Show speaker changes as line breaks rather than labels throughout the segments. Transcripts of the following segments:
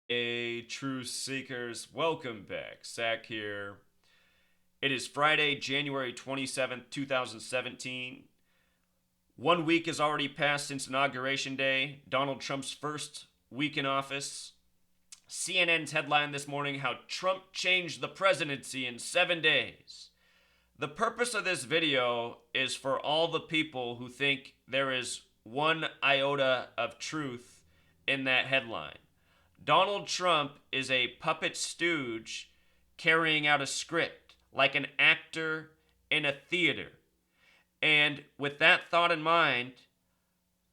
Truth Seekers, welcome back. Zach here. It is Friday, January 27th, 2017. 1 week has already passed since Inauguration Day, Donald Trump's first week in office. CNN's headline this morning: How Trump Changed the Presidency in 7 Days. The purpose of this video is for all the people who think there is one iota of truth in that headline. Donald Trump is a puppet stooge carrying out a script like an actor in a theater. And with that thought in mind,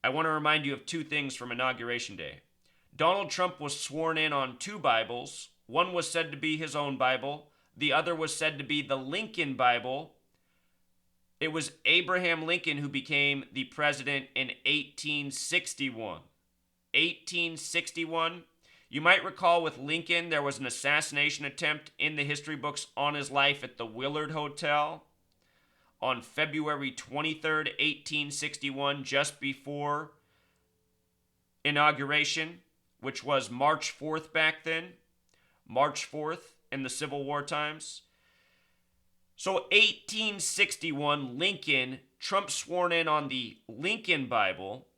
I want to remind you of two things from Inauguration Day. Donald Trump was sworn in on two Bibles. One was said to be his own Bible, the other was said to be the Lincoln Bible. It was Abraham Lincoln who became the president in 1861. 1861. You might recall with Lincoln, there was an assassination attempt in the history books on his life at the Willard Hotel on February 23rd, 1861, just before inauguration, which was March 4th back then. March 4th in the Civil War times. So 1861, Lincoln, Trump sworn in on the Lincoln Bible,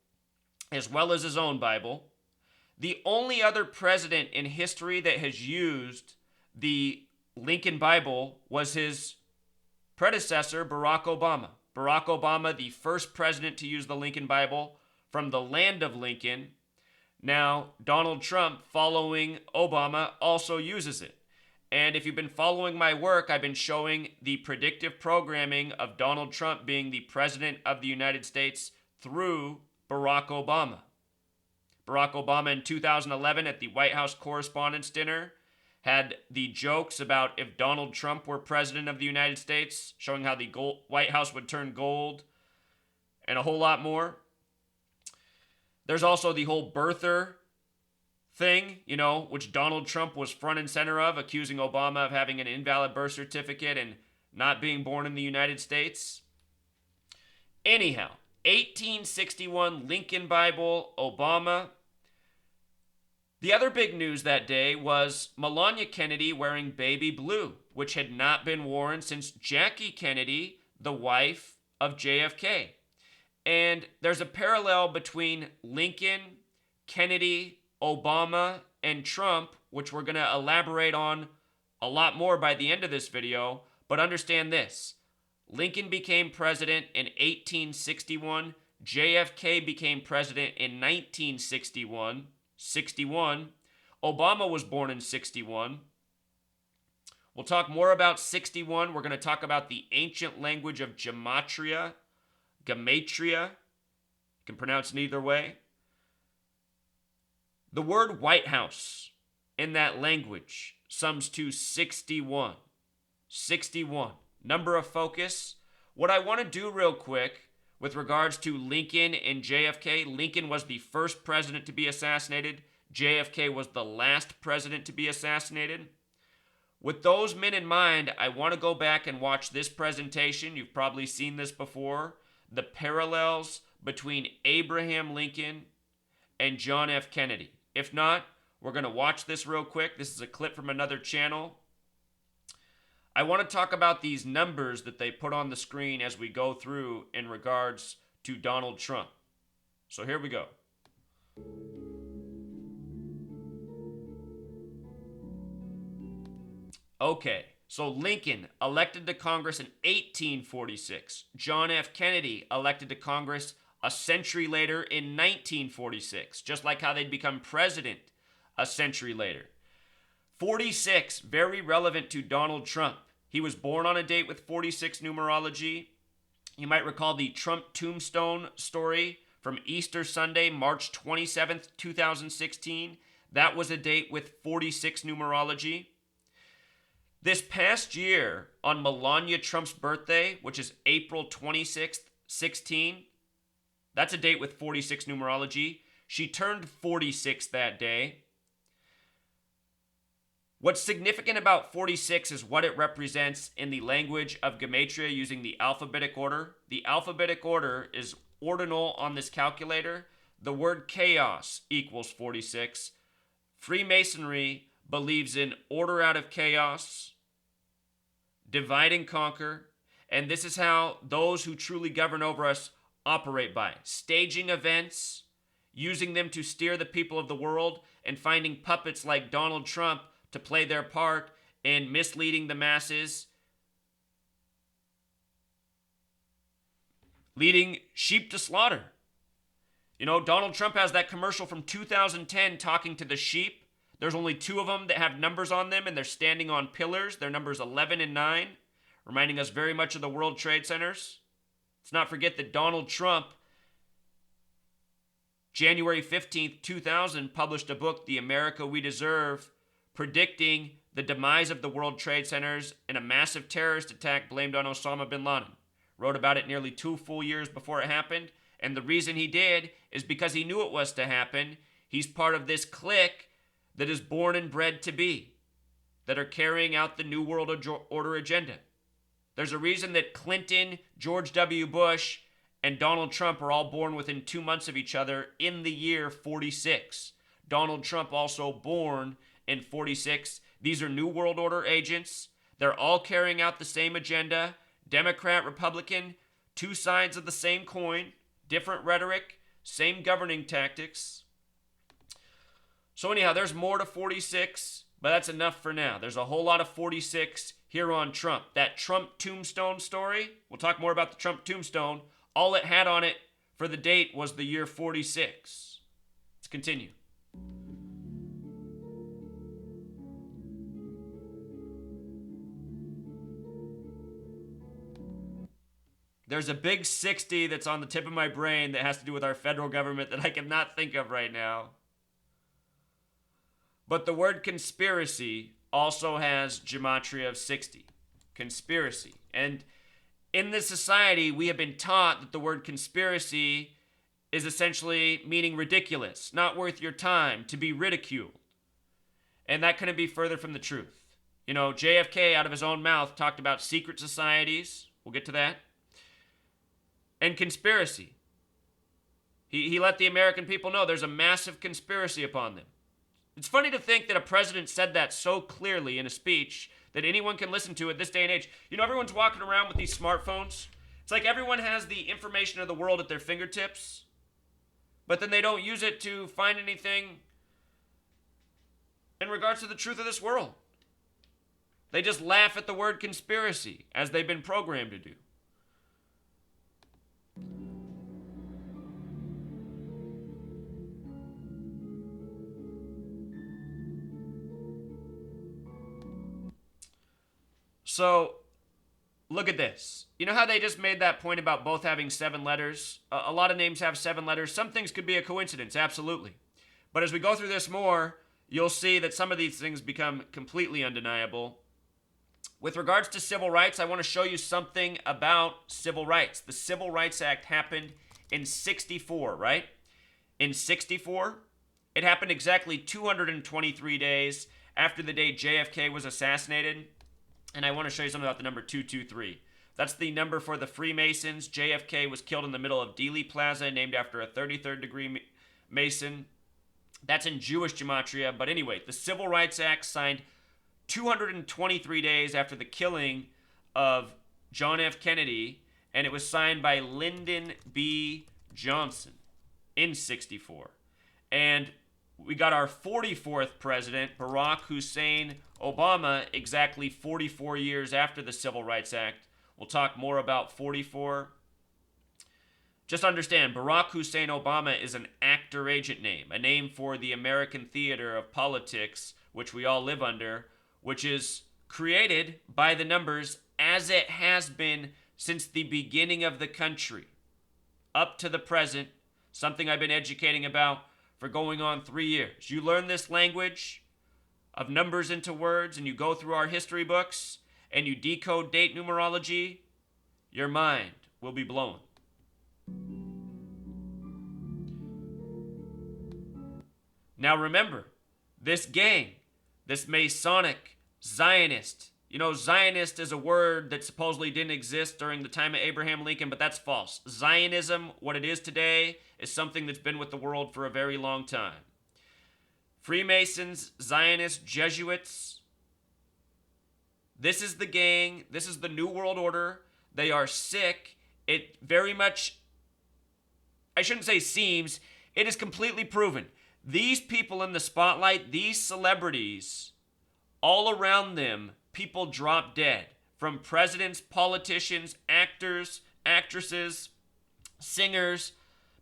as well as his own Bible. The only other president in history that has used the Lincoln Bible was his predecessor, Barack Obama. Barack Obama, the first president to use the Lincoln Bible from the land of Lincoln. Now, Donald Trump, following Obama, also uses it. And if you've been following my work, I've been showing the predictive programming of Donald Trump being the president of the United States through Barack Obama. Barack Obama in 2011 at the White House Correspondents' Dinner had the jokes about if Donald Trump were president of the United States, showing how the White House would turn gold, and a whole lot more. There's also the whole birther thing, which Donald Trump was front and center of, accusing Obama of having an invalid birth certificate and not being born in the United States. Anyhow, 1861, Lincoln Bible, Obama. The other big news that day was Melania Kennedy wearing baby blue, which had not been worn since Jackie Kennedy, the wife of JFK. And there's a parallel between Lincoln, Kennedy, Obama, and Trump, which we're going to elaborate on a lot more by the end of this video. But understand this: Lincoln became president in 1861. JFK became president in 1961. Obama was born in 61. We'll talk more about 61. We're going to talk about the ancient language of gematria. You can pronounce it either way. The word White House in that language sums to 61. 61. Number of focus. What I want to do real quick with regards to Lincoln and JFK: Lincoln was the first president to be assassinated. JFK was the last president to be assassinated. With those men in mind, I want to go back and watch this presentation. You've probably seen this before. The parallels between Abraham Lincoln and John F. Kennedy. If not, we're going to watch this real quick. This is a clip from another channel. I want to talk about these numbers that they put on the screen as we go through in regards to Donald Trump. So here we go. Okay, so Lincoln elected to Congress in 1846. John F. Kennedy elected to Congress a century later in 1946, just like how they'd become president a century later. 46, very relevant to Donald Trump. He was born on a date with 46 numerology. You might recall the Trump tombstone story from Easter Sunday, March 27th, 2016. That was a date with 46 numerology. This past year, on Melania Trump's birthday, which is April 26th, 16, that's a date with 46 numerology. She turned 46 that day. What's significant about 46 is what it represents in the language of gematria using the alphabetic order. The alphabetic order is ordinal on this calculator. The word chaos equals 46. Freemasonry believes in order out of chaos, divide and conquer, and this is how those who truly govern over us operate by staging events, using them to steer the people of the world, and finding puppets like Donald Trump to play their part in misleading the masses, leading sheep to slaughter. You know, Donald Trump has that commercial from 2010 talking to the sheep. There's only 2 of them that have numbers on them, and they're standing on pillars. Their numbers 11 and 9, reminding us very much of the World Trade Centers. Let's not forget that Donald Trump, January 15th, 2000, published a book, The America We Deserve, predicting the demise of the World Trade Centers in a massive terrorist attack blamed on Osama bin Laden. Wrote about it nearly 2 full years before it happened, and the reason he did is because he knew it was to happen. He's part of this clique that is born and bred to be, that are carrying out the New World Order agenda. There's a reason that Clinton, George W. Bush, and Donald Trump are all born within 2 months of each other in the year 46. Donald Trump also born in 46. These are New World Order agents. They're all carrying out the same agenda. Democrat, Republican, 2 sides of the same coin, different rhetoric, same governing tactics. So anyhow, there's more to 46, but that's enough for now. There's a whole lot of 46 here on Trump. That Trump tombstone story, we'll talk more about the Trump tombstone. All it had on it for the date was the year 46. Let's continue. There's a big 60 that's on the tip of my brain that has to do with our federal government that I cannot think of right now. But the word conspiracy also has gematria of 60. Conspiracy. And in this society, we have been taught that the word conspiracy is essentially meaning ridiculous, not worth your time, to be ridiculed. And that couldn't be further from the truth. You know, JFK, out of his own mouth, talked about secret societies. We'll get to that. And conspiracy. He let the American people know there's a massive conspiracy upon them. It's funny to think that a president said that so clearly in a speech that anyone can listen to at this day and age. You know, everyone's walking around with these smartphones. It's like everyone has the information of the world at their fingertips, but then they don't use it to find anything in regards to the truth of this world. They just laugh at the word conspiracy, as they've been programmed to do. So, look at this. You know how they just made that point about both having 7 letters? A lot of names have 7 letters. Some things could be a coincidence, absolutely. But as we go through this more, you'll see that some of these things become completely undeniable. With regards to civil rights, I want to show you something about civil rights. The Civil Rights Act happened in 64, right? In 64, it happened exactly 223 days after the day JFK was assassinated. And I want to show you something about the number 223. That's the number for the Freemasons. JFK was killed in the middle of Dealey Plaza, named after a 33rd degree Mason. That's in Jewish gematria. But anyway, the Civil Rights Act signed 223 days after the killing of John F. Kennedy, and it was signed by Lyndon B. Johnson in 64. And we got our 44th president, Barack Hussein Obama, exactly 44 years after the Civil Rights Act. We'll talk more about 44. Just understand, Barack Hussein Obama is an actor agent name, a name for the American theater of politics, which we all live under, which is created by the numbers as it has been since the beginning of the country up to the present, something I've been educating about for going on 3 years. You learn this language of numbers into words, and you go through our history books, and you decode date numerology, your mind will be blown. Now remember, this gang, this Masonic, Zionist, you know, Zionist is a word that supposedly didn't exist during the time of Abraham Lincoln, but that's false. Zionism, what it is today, is something that's been with the world for a very long time. Freemasons, Zionists, Jesuits. This is the gang. This is the New World Order. They are sick. It very much, I shouldn't say seems, it is completely proven. These people in the spotlight, these celebrities, all around them, people drop dead. From presidents, politicians, actors, actresses, singers,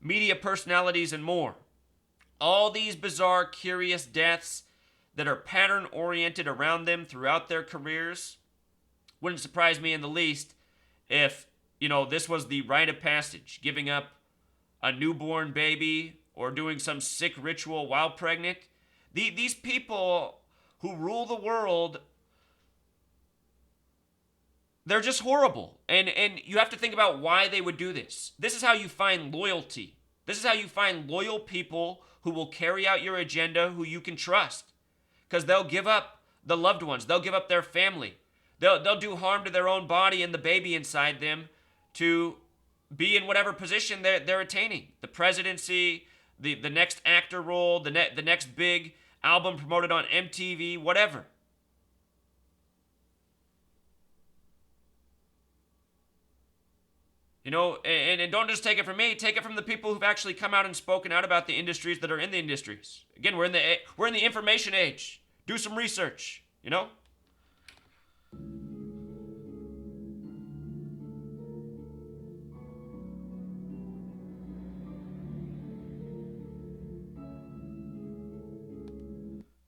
media personalities, and more. All these bizarre, curious deaths that are pattern-oriented around them throughout their careers. Wouldn't surprise me in the least if, this was the rite of passage, giving up a newborn baby or doing some sick ritual while pregnant. These people who rule the world, they're just horrible. And you have to think about why they would do this. This is how you find loyalty. This is how you find loyal people who will carry out your agenda, who you can trust. Because they'll give up the loved ones. They'll give up their family. They'll do harm to their own body and the baby inside them to be in whatever position they're attaining. The presidency, the next actor role, the next big album promoted on MTV, whatever. And don't just take it from me. Take it from the people who've actually come out and spoken out about the industries that are in the industries. Again, we're in the information age. Do some research.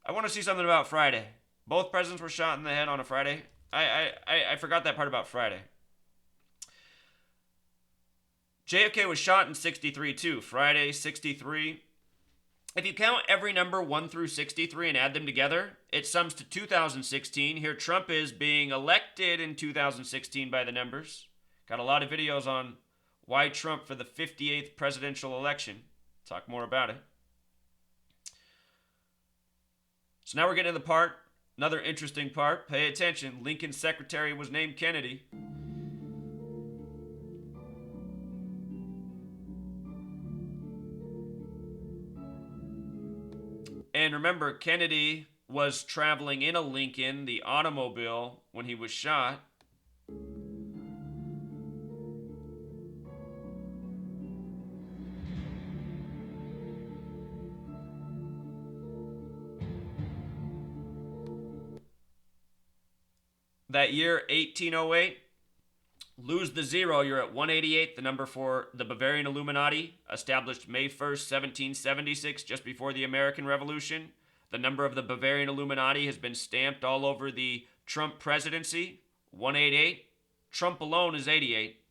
I want to see something about Friday. Both presidents were shot in the head on a Friday. I forgot that part about Friday. JFK was shot in 63 too. Friday, 63. If you count every number 1 through 63 and add them together, it sums to 2016. Here Trump is being elected in 2016 by the numbers. Got a lot of videos on why Trump for the 58th presidential election. Talk more about it. So now we're getting to the part, another interesting part. Pay attention. Lincoln's secretary was named Kennedy. And remember, Kennedy was traveling in a Lincoln, the automobile, when he was shot. That year, 1808, lose the zero, you're at 188, the number for the Bavarian Illuminati, established May 1st, 1776, just before the American Revolution. The number of the Bavarian Illuminati has been stamped all over the Trump presidency, 188. Trump alone is 88.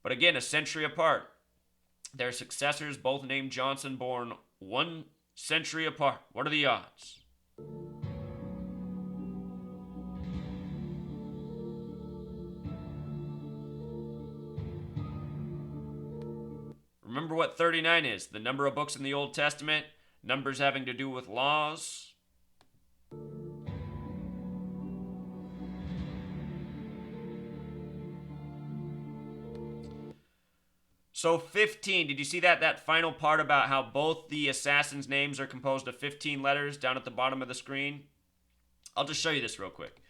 But again, a century apart. Their successors, both named Johnson, born 1 century apart. What are the odds? Remember what 39 is, the number of books in the Old Testament, numbers having to do with laws. So 15, did you see that final part about how both the assassins' names are composed of 15 letters down at the bottom of the screen? I'll just show you this real quick.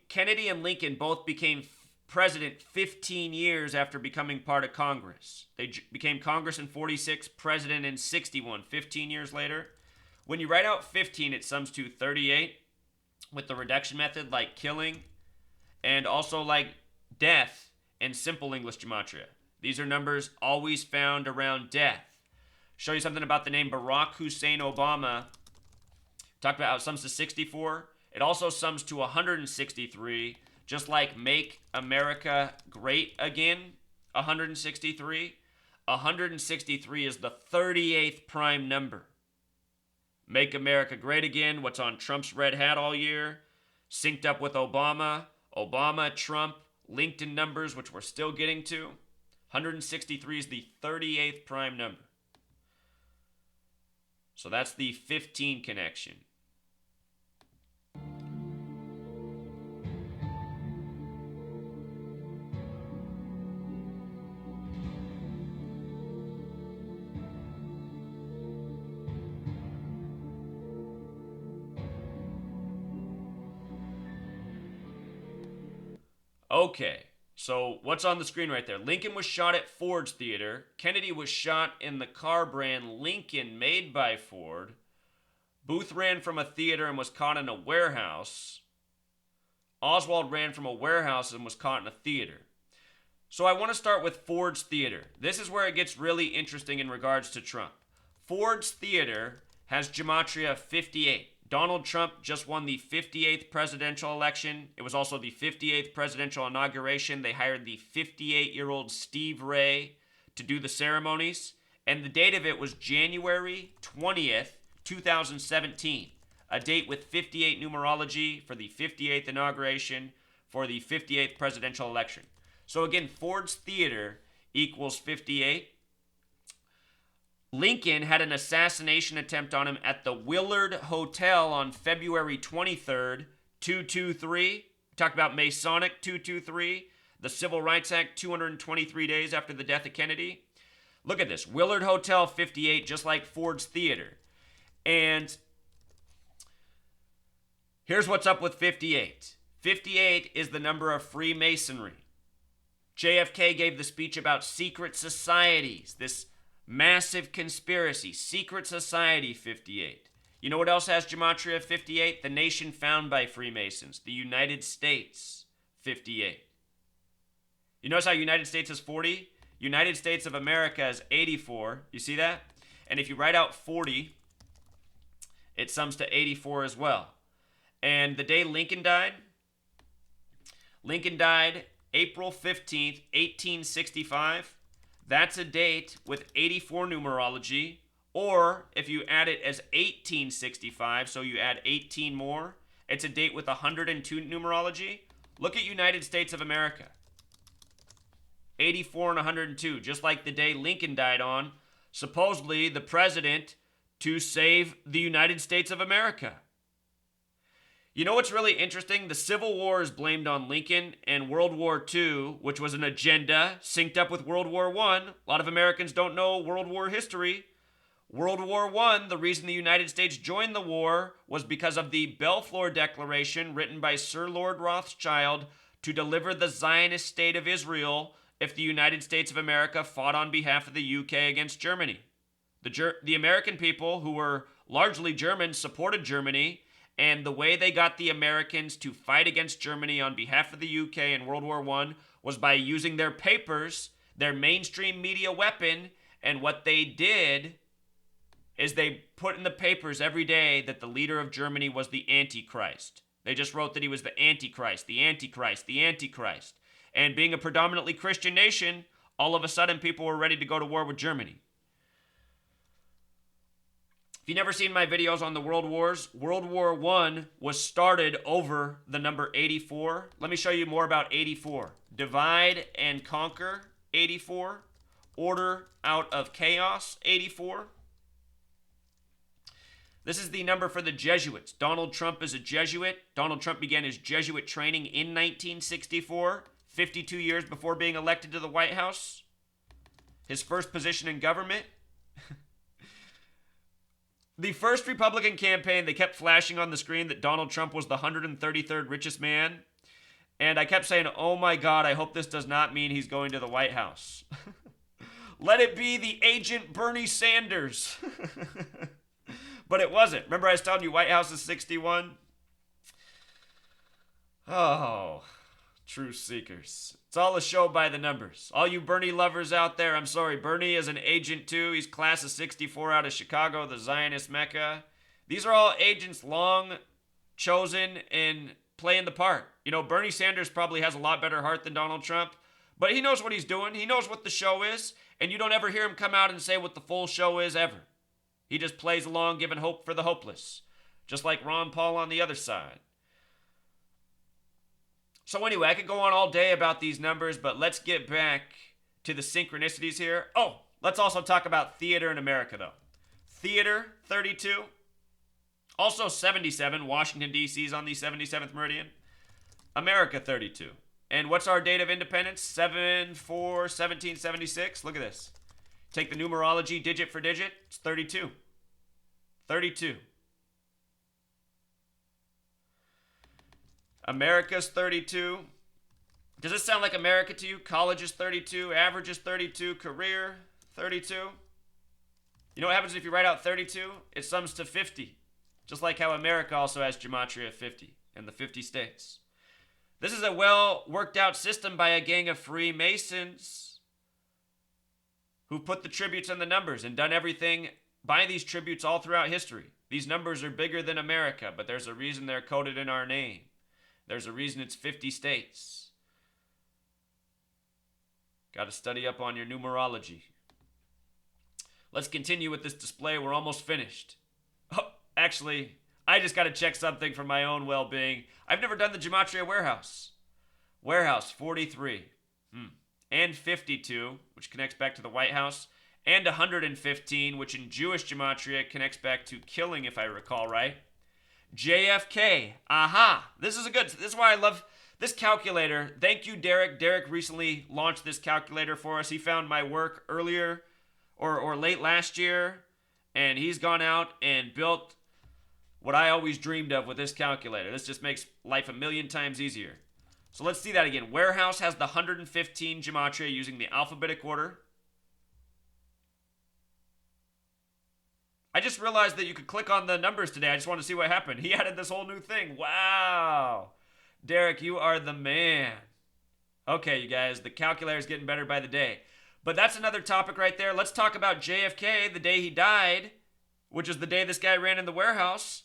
Kennedy and Lincoln both became president 15 years after becoming part of Congress. They became Congress in 46, president in 61, 15 years later. When you write out 15, it sums to 38 with the reduction method, like killing, and also like death in simple English gematria. These are numbers always found around death. Show you something about the name Barack Hussein Obama. Talked about how it sums to 64. It also sums to 163, just like Make America Great Again, 163. 163 is the 38th prime number. Make America Great Again, what's on Trump's red hat all year, synced up with Obama, Trump, LinkedIn numbers, which we're still getting to. 163 is the 38th prime number. So that's the 15 connection. Okay, so what's on the screen right there? Lincoln was shot at Ford's Theater. Kennedy was shot in the car brand Lincoln made by Ford. Booth ran from a theater and was caught in a warehouse. Oswald ran from a warehouse and was caught in a theater. So I want to start with Ford's Theater. This is where it gets really interesting in regards to Trump. Ford's Theater has gematria 58. Donald Trump just won the 58th presidential election. It was also the 58th presidential inauguration. They hired the 58-year-old Steve Ray to do the ceremonies. And the date of it was January 20th, 2017. A date with 58 numerology for the 58th inauguration for the 58th presidential election. So again, Ford's Theater equals 58. Lincoln had an assassination attempt on him at the Willard Hotel on February 23rd, 223. Talked about Masonic 223. The Civil Rights Act 223 days after the death of Kennedy. Look at this. Willard Hotel 58, just like Ford's Theater. And here's what's up with 58. 58 is the number of Freemasonry. JFK gave the speech about secret societies, this massive conspiracy, secret society 58. You know what else has gematria 58? The nation found by Freemasons, the United States 58. You notice how United States is 40? United States of America is 84. You see that? And if you write out 40, it sums to 84 as well. And the day Lincoln died April 15th, 1865. That's a date with 84 numerology. Or if you add it as 1865, so you add 18 more, it's a date with 102 numerology. Look at United States of America. 84 and 102, just like the day Lincoln died on, supposedly the president to save the United States of America. You know what's really interesting? The Civil War is blamed on Lincoln, and World War II, which was an agenda synced up with World War I. A lot of Americans don't know World War history. World War I, the reason the United States joined the war was because of the Balfour Declaration written by Sir Lord Rothschild to deliver the Zionist state of Israel if the United States of America fought on behalf of the UK against Germany. The American people, who were largely Germans, supported Germany, and the way they got the Americans to fight against Germany on behalf of the UK in World War I was by using their papers, their mainstream media weapon, and what they did is they put in the papers every day that the leader of Germany was the Antichrist. They just wrote that he was the Antichrist, the Antichrist, the Antichrist. And being a predominantly Christian nation, all of a sudden people were ready to go to war with Germany. If you've never seen my videos on the World Wars, World War I was started over the number 84. Let me show you more about 84. Divide and conquer, 84. Order out of chaos, 84. This is the number for the Jesuits. Donald Trump is a Jesuit. Donald Trump began his Jesuit training in 1964, 52 years before being elected to the White House. His first position in government. The first Republican campaign, they kept flashing on the screen that Donald Trump was the 133rd richest man. And I kept saying, oh my God, I hope this does not mean he's going to the White House. Let it be the agent Bernie Sanders. But it wasn't. Remember I was telling you White House is 61? Oh, truth seekers. It's all a show by the numbers. All you Bernie lovers out there, I'm sorry. Bernie is an agent too. He's class of 64 out of Chicago, the Zionist Mecca. These are all agents long chosen and playing the part. You know, Bernie Sanders probably has a lot better heart than Donald Trump, but he knows what he's doing. He knows what the show is, and you don't ever hear him come out and say what the full show is ever. He just plays along, giving hope for the hopeless, just like Ron Paul on the other side. So anyway, I could go on all day about these numbers, but let's get back to the synchronicities here. Oh, let's also talk about theater in America, though. Theater, 32. Also 77, Washington, D.C. is on the 77th meridian. America, 32. And what's our date of independence? 7/4/1776. Look at this. Take the numerology digit for digit. It's 32. 32. America's 32. Does this sound like America to you? College is 32, average is 32, career 32. You know what happens if you write out 32? It sums to 50. Just like how America also has gematria of 50 in the 50 states. This is a well worked out system by a gang of Freemasons who put the tributes in the numbers and done everything by these tributes all throughout history. These numbers are bigger than America, but there's a reason they're coded in our name. There's a reason it's 50 states. Got to study up on your numerology. Let's continue with this display. We're almost finished. Oh, actually, I just got to check something for my own well-being. I've never done the Gematria Warehouse. Warehouse 43. And 52, which connects back to the White House. And 115, which in Jewish Gematria connects back to killing, if I recall right. JFK. Aha. This is why I love this calculator. Thank you, Derek. Derek recently launched this calculator for us. He found my work earlier or late last year, and he's gone out and built what I always dreamed of with this calculator. This just makes life a million times easier. So let's see that again. Warehouse has the 115 gematria using the alphabetic order. I just realized that you could click on the numbers today. I just want to see what happened. He added this whole new thing. Wow. Derek, you are the man. Okay, you guys, the calculator is getting better by the day. But that's another topic right there. Let's talk about JFK, the day he died, which is the day this guy ran in the warehouse.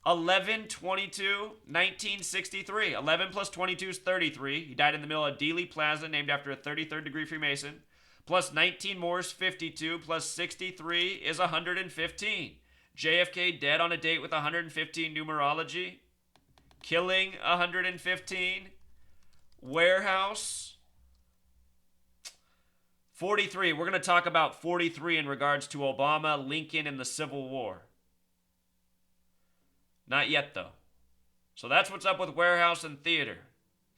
11/22/1963. 11 plus 22 is 33. He died in the middle of Dealey Plaza, named after a 33rd degree Freemason. Plus 19 more is 52. Plus 63 is 115. JFK dead on a date with 115 numerology. Killing 115. Warehouse 43. We're going to talk about 43 in regards to Obama, Lincoln, and the Civil War. Not yet, though. So that's what's up with Warehouse and Theater.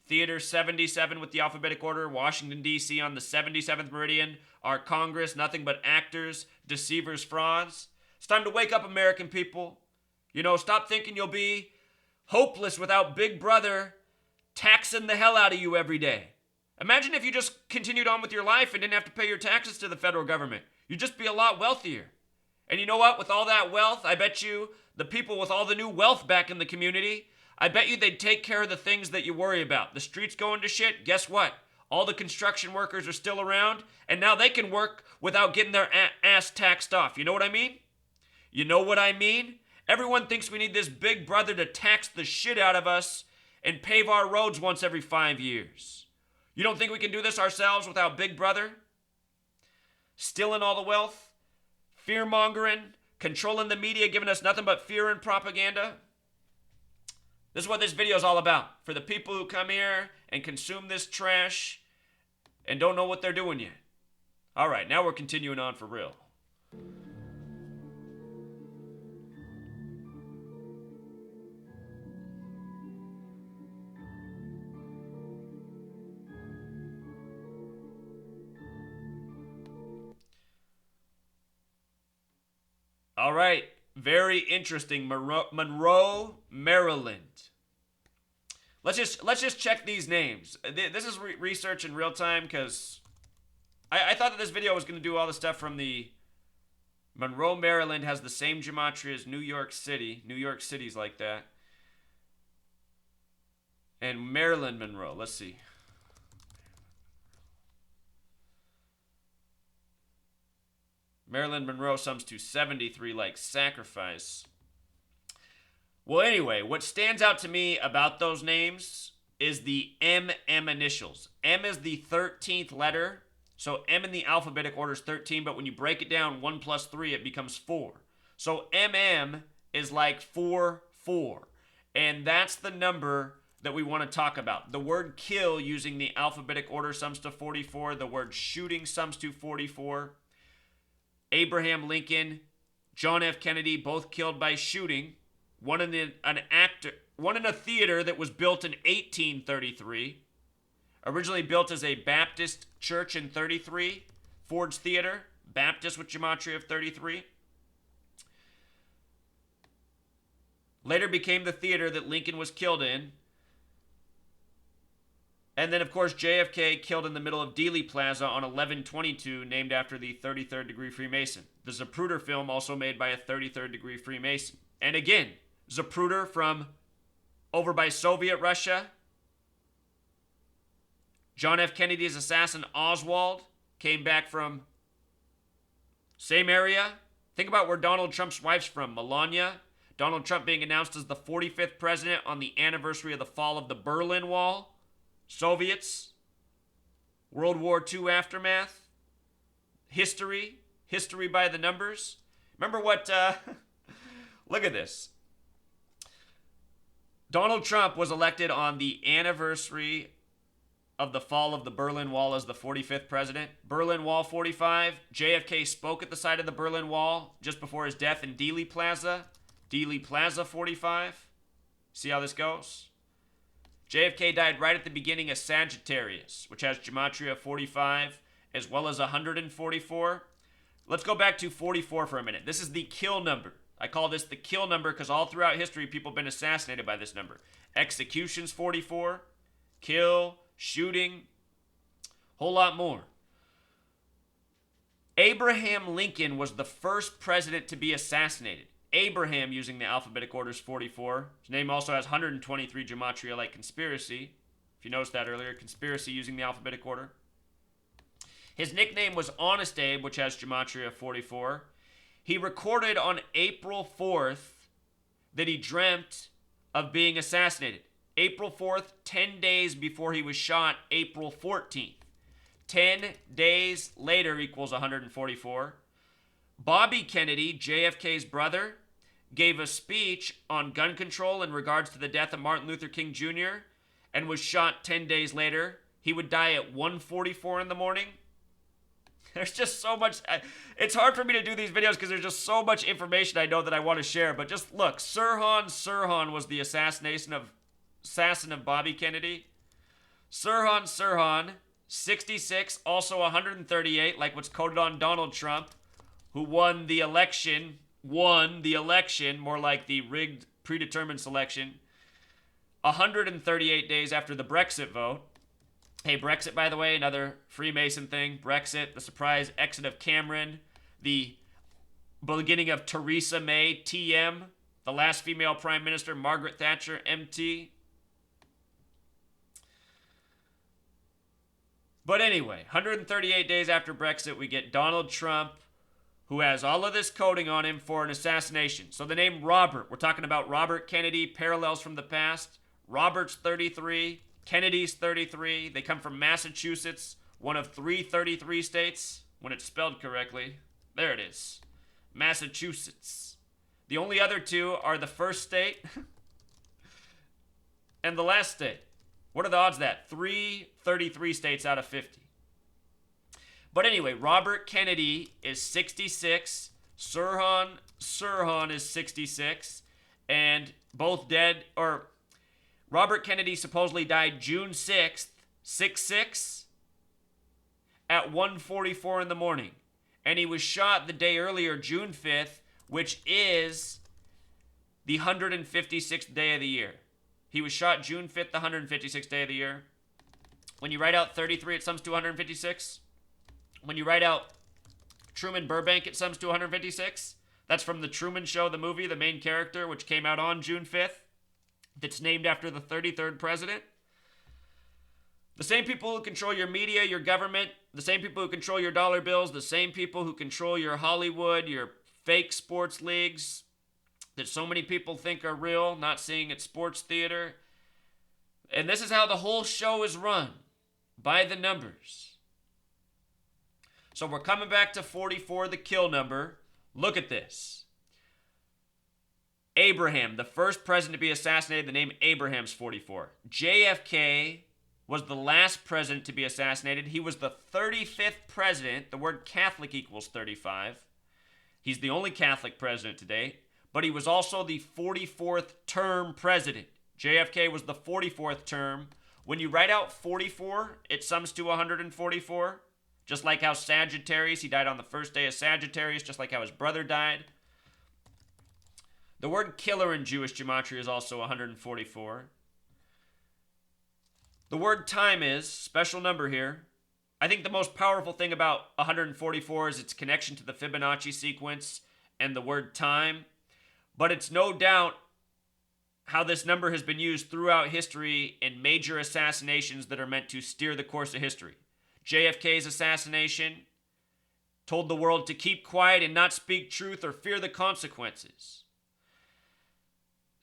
Theater 77 with the alphabetic order. Washington, D.C. on the 77th meridian. Our Congress, nothing but actors, deceivers, frauds. It's time to wake up, American people. You know, stop thinking you'll be hopeless without Big Brother taxing the hell out of you every day. Imagine if you just continued on with your life and didn't have to pay your taxes to the federal government. You'd just be a lot wealthier. And you know what? With all that wealth, I bet you the people with all the new wealth back in the community, I bet you they'd take care of the things that you worry about. The streets going to shit, guess what? All the construction workers are still around, and now they can work without getting their ass taxed off. You know what I mean? You know what I mean? Everyone thinks we need this Big Brother to tax the shit out of us and pave our roads once every 5 years. You don't think we can do this ourselves without Big Brother? Stealing all the wealth? Fear-mongering? Controlling the media, giving us nothing but fear and propaganda? This is what this video is all about. For the people who come here and consume this trash and don't know what they're doing yet. All right, now we're continuing on for real. All right, very interesting. Monroe, Maryland. Let's just check these names. This is research in real time because I thought that this video was going to do all the stuff from the Monroe, Maryland has the same gematria as New York City. New York City's like that. And Maryland, Monroe. Let's see. Marilyn Monroe sums to 73 like sacrifice. Well, anyway, what stands out to me about those names is the MM initials. M is the 13th letter. So M in the alphabetic order is 13, but when you break it down 1 plus 3, it becomes 4. So MM is like 4, 4. And that's the number that we want to talk about. The word kill using the alphabetic order sums to 44. The word shooting sums to 44. Abraham Lincoln, John F. Kennedy, both killed by shooting. One in a theater that was built in 1833. Originally built as a Baptist church in 33. Ford's Theater, Baptist with gematria of 33. Later became the theater that Lincoln was killed in. And then, of course, JFK killed in the middle of Dealey Plaza on 11/22, named after the 33rd degree Freemason. The Zapruder film, also made by a 33rd degree Freemason. And again, Zapruder from over by Soviet Russia. John F. Kennedy's assassin Oswald came back from same area. Think about where Donald Trump's wife's from, Melania. Donald Trump being announced as the 45th president on the anniversary of the fall of the Berlin Wall. Soviets, World War II aftermath, history by the numbers. Remember what, look at this. Donald Trump was elected on the anniversary of the fall of the Berlin Wall as the 45th president. Berlin Wall 45. JFK spoke at the site of the Berlin Wall just before his death in Dealey Plaza. Dealey Plaza 45. See how this goes? JFK died right at the beginning of Sagittarius, which has gematria 45 as well as 144. Let's go back to 44 for a minute. This is the kill number. I call this the kill number because all throughout history, people have been assassinated by this number. Executions 44, kill, shooting, whole lot more. Abraham Lincoln was the first president to be assassinated. Abraham, using the alphabetic order, is 44. His name also has 123 gematria, like conspiracy. If you noticed that earlier, conspiracy using the alphabetic order. His nickname was Honest Abe, which has gematria 44. He recorded on April 4th that he dreamt of being assassinated. April 4th, 10 days before he was shot, April 14th. 10 days later equals 144. Bobby Kennedy, JFK's brother, gave a speech on gun control in regards to the death of Martin Luther King Jr. and was shot 10 days later. He would die at 1:44 in the morning. There's just so much. It's hard for me to do these videos because there's just so much information I know that I want to share. But just look, Sirhan was the assassin of Bobby Kennedy. Sirhan, 66, also 138, like what's coded on Donald Trump, who won the election, more like the rigged, predetermined selection, 138 days after the Brexit vote. Hey, Brexit, by the way, another Freemason thing. Brexit, the surprise exit of Cameron, the beginning of Theresa May, TM, the last female prime minister, Margaret Thatcher, MT. But anyway, 138 days after Brexit, we get Donald Trump, who has all of this coding on him for an assassination. So the name Robert, we're talking about Robert Kennedy, parallels from the past. Robert's 33, Kennedy's 33. They come from Massachusetts, one of 333 states, when it's spelled correctly. There it is, Massachusetts. The only other two are the first state and the last state. What are the odds of that? 333 states out of 50. But anyway, Robert Kennedy is 66. Sirhan is 66. And both dead, or Robert Kennedy supposedly died June 6th, 6/6, at 1:44 in the morning. And he was shot the day earlier, June 5th, which is the 156th day of the year. He was shot June 5th, the 156th day of the year. When you write out 33, it sums to 156. When you write out Truman Burbank, it sums to 156. That's from The Truman Show, the movie, the main character, which came out on June 5th. That's named after the 33rd president. The same people who control your media, your government, the same people who control your dollar bills, the same people who control your Hollywood, your fake sports leagues that so many people think are real, not seeing at sports theater. And this is how the whole show is run, by the numbers. So we're coming back to 44, the kill number. Look at this. Abraham, the first president to be assassinated, the name Abraham's 44. JFK was the last president to be assassinated. He was the 35th president. The word Catholic equals 35. He's the only Catholic president to date. But he was also the 44th term president. JFK was the 44th term. When you write out 44, it sums to 144. Just like how Sagittarius, he died on the first day of Sagittarius, just like how his brother died. The word killer in Jewish gematria is also 144. The word time is, special number here. I think the most powerful thing about 144 is its connection to the Fibonacci sequence and the word time. But it's no doubt how this number has been used throughout history in major assassinations that are meant to steer the course of history. JFK's assassination told the world to keep quiet and not speak truth or fear the consequences.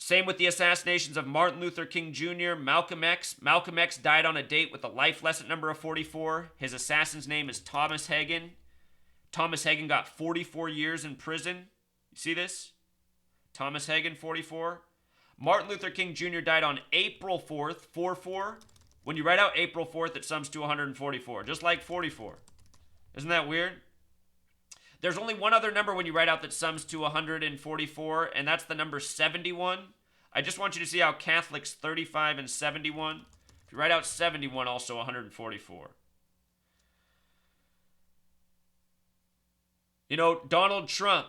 Same with the assassinations of Martin Luther King Jr., Malcolm X. Malcolm X died on a date with a life lesson number of 44. His assassin's name is Thomas Hagen. Thomas Hagen got 44 years in prison. You see this? Thomas Hagen, 44. Martin Luther King Jr. died on April 4th, 4-4. When you write out April 4th, it sums to 144, just like 44. Isn't that weird? There's only one other number when you write out that sums to 144, and that's the number 71. I just want you to see how Catholics 35 and 71. If you write out 71, also 144. You know, Donald Trump,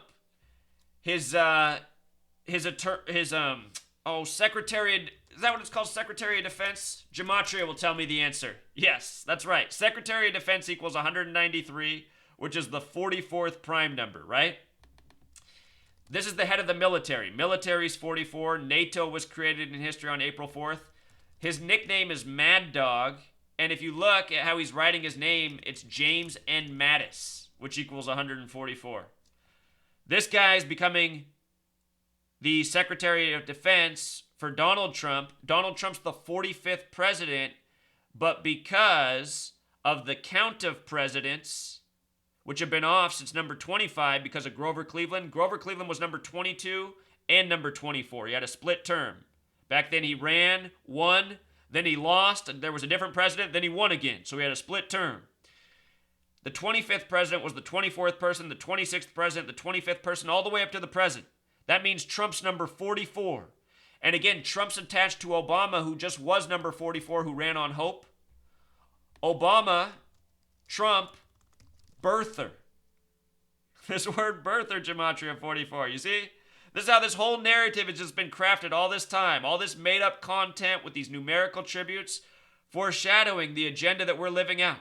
Secretary, is that what it's called? Secretary of Defense? Gematria will tell me the answer. Yes, that's right. Secretary of Defense equals 193, which is the 44th prime number, right? This is the head of the military. Military's 44. NATO was created in history on April 4th. His nickname is Mad Dog, and if you look at how he's writing his name, it's James N. Mattis, which equals 144. This guy is becoming the Secretary of Defense for Donald Trump. Donald Trump's the 45th president, but because of the count of presidents, which have been off since number 25 because of Grover Cleveland. Grover Cleveland was number 22 and number 24. He had a split term. Back then he ran, won, then he lost, and there was a different president, then he won again. So he had a split term. The 25th president was the 24th person, the 26th president, the 25th person, all the way up to the present. That means Trump's number 44. And again, Trump's attached to Obama, who just was number 44, who ran on hope. Obama, Trump, birther. This word birther, Gematria 44. You see? This is how this whole narrative has just been crafted all this time. All this made up content with these numerical tributes foreshadowing the agenda that we're living out.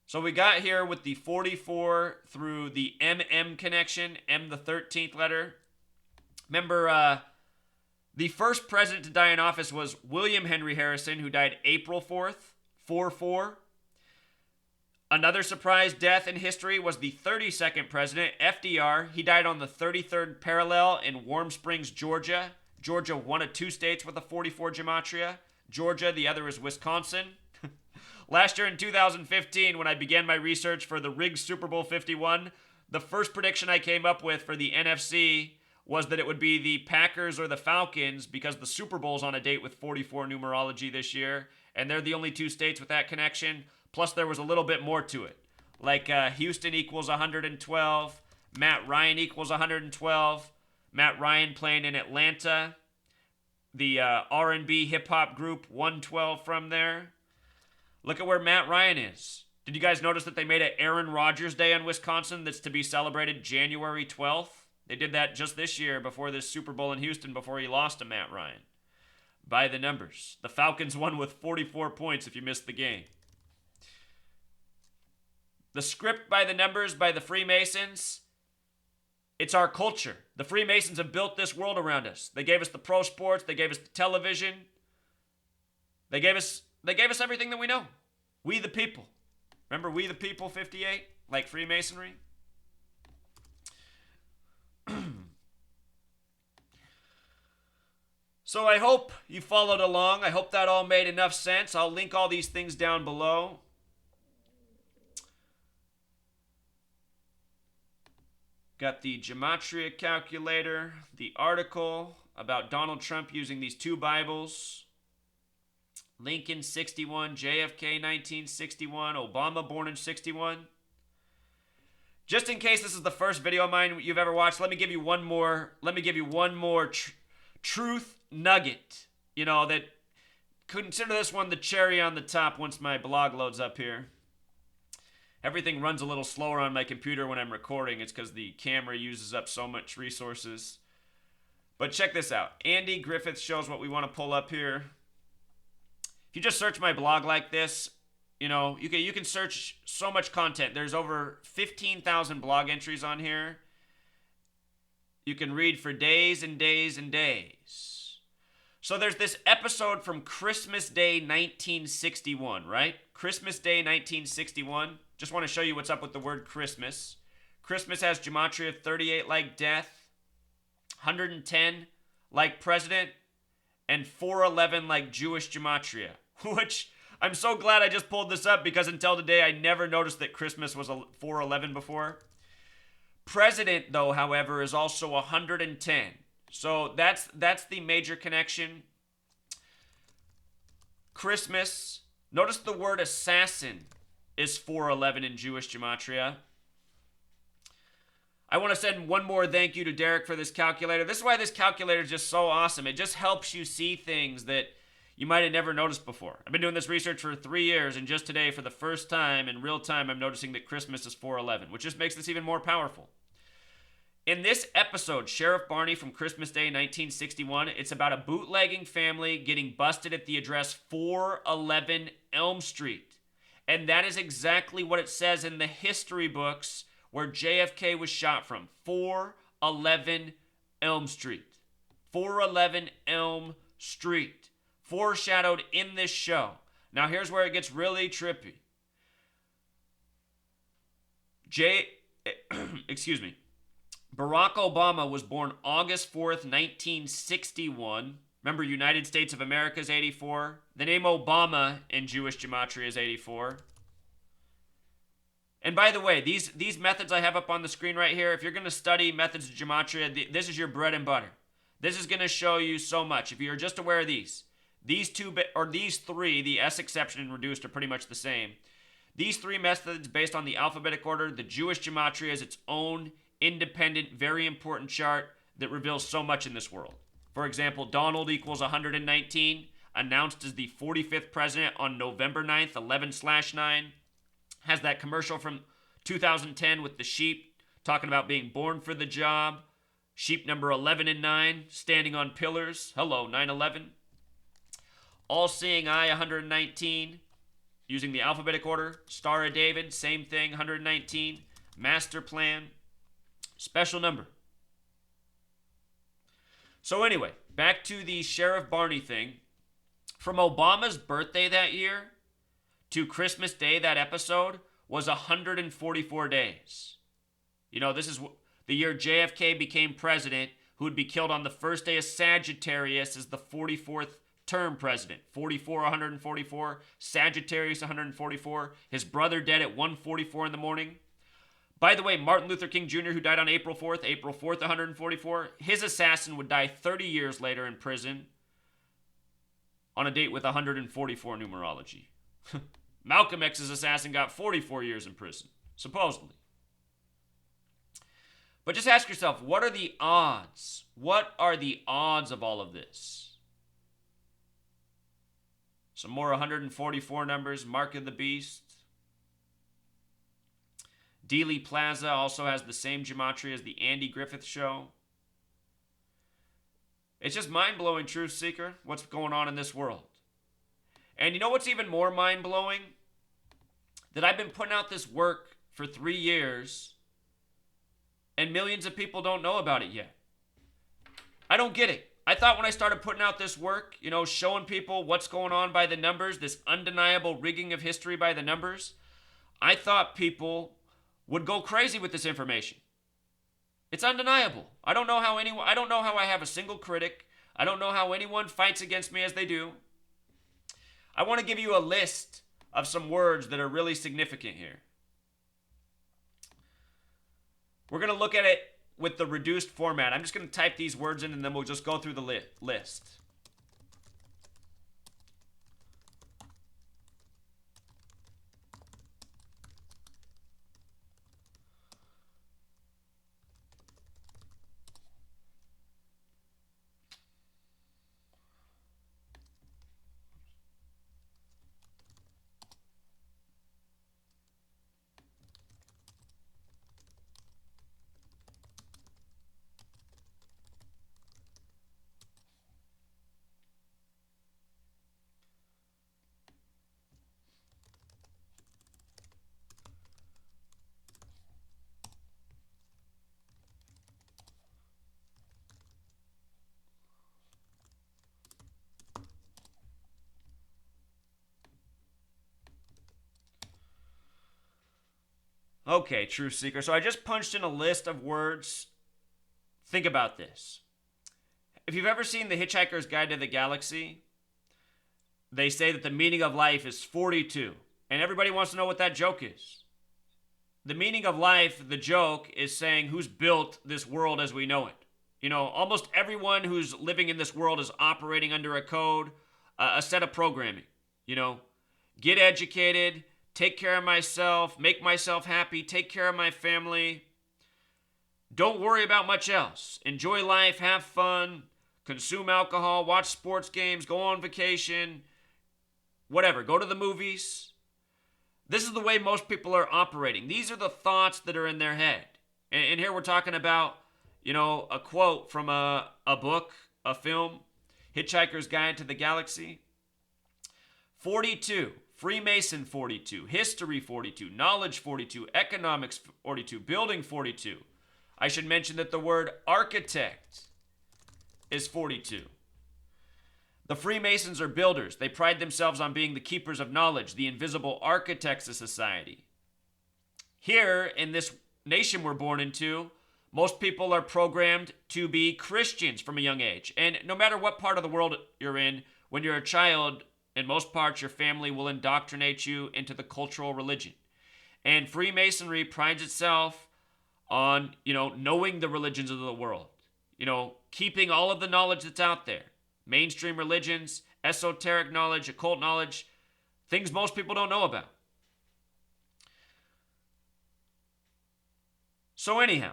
So we got here with the 44 through the MM connection, M the 13th letter. Remember, the first president to die in office was William Henry Harrison, who died April 4th, 4-4. Another surprise death in history was the 32nd president, FDR. He died on the 33rd parallel in Warm Springs, Georgia. Georgia, one of two states with a 44 gematria. Georgia, the other is Wisconsin. Last year in 2015, when I began my research for the rigged Super Bowl 51, the first prediction I came up with for the NFC was that it would be the Packers or the Falcons because the Super Bowl's on a date with 44 numerology this year, and they're the only two states with that connection. Plus, there was a little bit more to it. Like Houston equals 112, Matt Ryan equals 112, Matt Ryan playing in Atlanta, the R&B hip-hop group 112 from there. Look at where Matt Ryan is. Did you guys notice that they made an Aaron Rodgers Day in Wisconsin that's to be celebrated January 12th? They did that just this year before this Super Bowl in Houston before he lost to Matt Ryan. By the numbers. The Falcons won with 44 points if you missed the game. The script by the numbers by the Freemasons, it's our culture. The Freemasons have built this world around us. They gave us the pro sports. They gave us the television. They gave us everything that we know. We the people. Remember We the People 58? Like Freemasonry? So I hope you followed along. I hope that all made enough sense. I'll link all these things down below. Got the Gematria calculator, the article about Donald Trump using these two Bibles. Lincoln 61, JFK 1961, Obama born in 61. Just in case this is the first video of mine you've ever watched, let me give you one more truth nugget. You know, that consider this one the cherry on the top once my blog loads up here. Everything runs a little slower on my computer when I'm recording. It's because the camera uses up so much resources. But check this out. Andy Griffith shows what we want to pull up here. If you just search my blog like this, you can search so much content. There's over 15,000 blog entries on here. You can read for days and days and days. So there's this episode from Christmas Day 1961, right? Christmas Day 1961. Just want to show you what's up with the word Christmas. Christmas has gematria of 38 like death, 110 like president, and 411 like Jewish gematria, which I'm so glad I just pulled this up because until today I never noticed that Christmas was a 411 before. President, though, however, is also 110. So that's the major connection. Christmas. Notice the word assassin is 411 in Jewish gematria. I want to send one more thank you to Derek for this calculator. This is why this calculator is just so awesome. It just helps you see things that you might have never noticed before. I've been doing this research for 3 years, and just today, for the first time in real time, I'm noticing that Christmas is 411, which just makes this even more powerful. In this episode, Sheriff Barney from Christmas Day 1961, it's about a bootlegging family getting busted at the address 411 Elm Street. And that is exactly what it says in the history books where JFK was shot from. 411 Elm Street. 411 Elm Street. Foreshadowed in this show. Now here's where it gets really trippy. Excuse me. Barack Obama was born August 4th, 1961. Remember, United States of America is 84. The name Obama in Jewish gematria is 84. And by the way, these methods I have up on the screen right here, if you're going to study methods of gematria, this is your bread and butter. This is going to show you so much. If you're just aware of these three, the S exception and reduced are pretty much the same. These three methods based on the alphabetic order, the Jewish gematria is its own independent, very important chart that reveals so much in this world. For example, Donald equals 119, announced as the 45th president on November 9th, 11/9. Has that commercial from 2010 with the sheep talking about being born for the job. Sheep number 11 and 9 standing on pillars. Hello, 9/11. All-seeing eye, 119. Using the alphabetic order. Star of David, same thing, 119. Master plan. Special number. So anyway, back to the Sheriff Barney thing. From Obama's birthday that year to Christmas Day, that episode was 144 days. This is the year JFK became president, who would be killed on the first day of Sagittarius as the 44th term president. 44, 144. Sagittarius, 144. His brother dead at 1:44 in the morning. By the way, Martin Luther King Jr., who died on April 4th, 144, his assassin would die 30 years later in prison on a date with 144 numerology. Malcolm X's assassin got 44 years in prison, supposedly. But just ask yourself, what are the odds? What are the odds of all of this? Some more 144 numbers, Mark of the Beast. Dealey Plaza also has the same gematria as the Andy Griffith Show. It's just mind-blowing, Truth Seeker, what's going on in this world. And you know what's even more mind-blowing? That I've been putting out this work for 3 years, and millions of people don't know about it yet. I don't get it. I thought when I started putting out this work, showing people what's going on by the numbers, this undeniable rigging of history by the numbers, I thought people would go crazy with this information. It's undeniable. I don't know how I have a single critic. I don't know how anyone fights against me as they do. I want to give you a list of some words that are really significant here. We're going to look at it with the reduced format. I'm just going to type these words in and then we'll just go through the list. Okay, truth seeker. So I just punched in a list of words. Think about this. If you've ever seen The Hitchhiker's Guide to the Galaxy, they say that the meaning of life is 42. And everybody wants to know what that joke is. The meaning of life, the joke, is saying who's built this world as we know it. You know, almost everyone who's living in this world is operating under a code, a set of programming. You know, get educated, take care of myself, make myself happy, take care of my family. Don't worry about much else. Enjoy life, have fun, consume alcohol, watch sports games, go on vacation, whatever, go to the movies. This is the way most people are operating. These are the thoughts that are in their head. And here we're talking about, you know, a quote from a book, a film, Hitchhiker's Guide to the Galaxy. 42, Freemason 42, History 42, Knowledge 42, Economics 42, Building 42. I should mention that the word architect is 42. The Freemasons are builders. They pride themselves on being the keepers of knowledge, the invisible architects of society. Here, in this nation we're born into, most people are programmed to be Christians from a young age. And no matter what part of the world you're in, when you're a child, in most parts, your family will indoctrinate you into the cultural religion. And Freemasonry prides itself on, you know, knowing the religions of the world. You know, keeping all of the knowledge that's out there. Mainstream religions, esoteric knowledge, occult knowledge, things most people don't know about. So anyhow,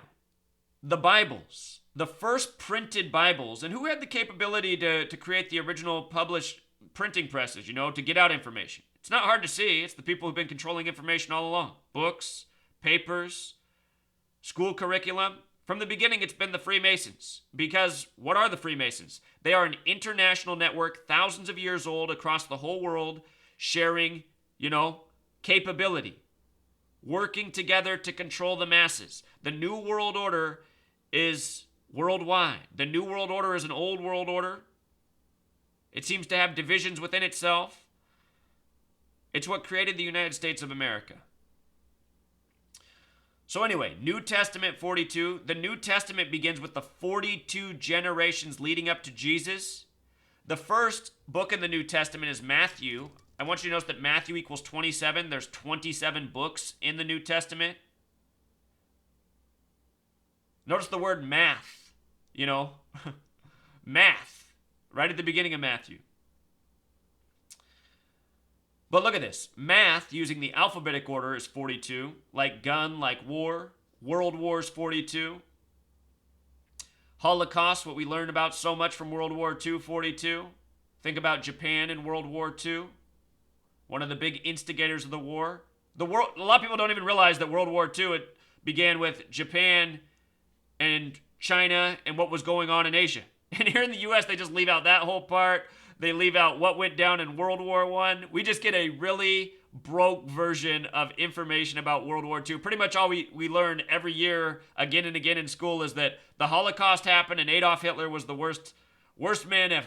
the Bibles, the first printed Bibles, and who had the capability to create the original published printing presses, you know, to get out information? It's not hard to see. It's the people who've been controlling information all along. Books, papers, school curriculum. From the beginning, it's been the Freemasons. Because what are the Freemasons? They are an international network, thousands of years old, across the whole world, sharing, you know, capability. Working together to control the masses. The New World Order is worldwide. The New World Order is an old world order. It seems to have divisions within itself. It's what created the United States of America. So anyway, New Testament 42. The New Testament begins with the 42 generations leading up to Jesus. The first book in the New Testament is Matthew. I want you to notice that Matthew equals 27. There's 27 books in the New Testament. Notice the word math, you know, math, right at the beginning of Matthew. But look at this. Math, using the alphabetic order, is 42. Like gun, like war. World War is 42. Holocaust, what we learned about so much from World War II, 42. Think about Japan in World War II. One of the big instigators of the war. A lot of people don't even realize that World War II, it began with Japan and China and what was going on in Asia. And here in the U.S., they just leave out that whole part. They leave out what went down in World War I. We just get a really broke version of information about World War II. Pretty much all we learn every year, again and again in school, is that the Holocaust happened and Adolf Hitler was the worst man ever.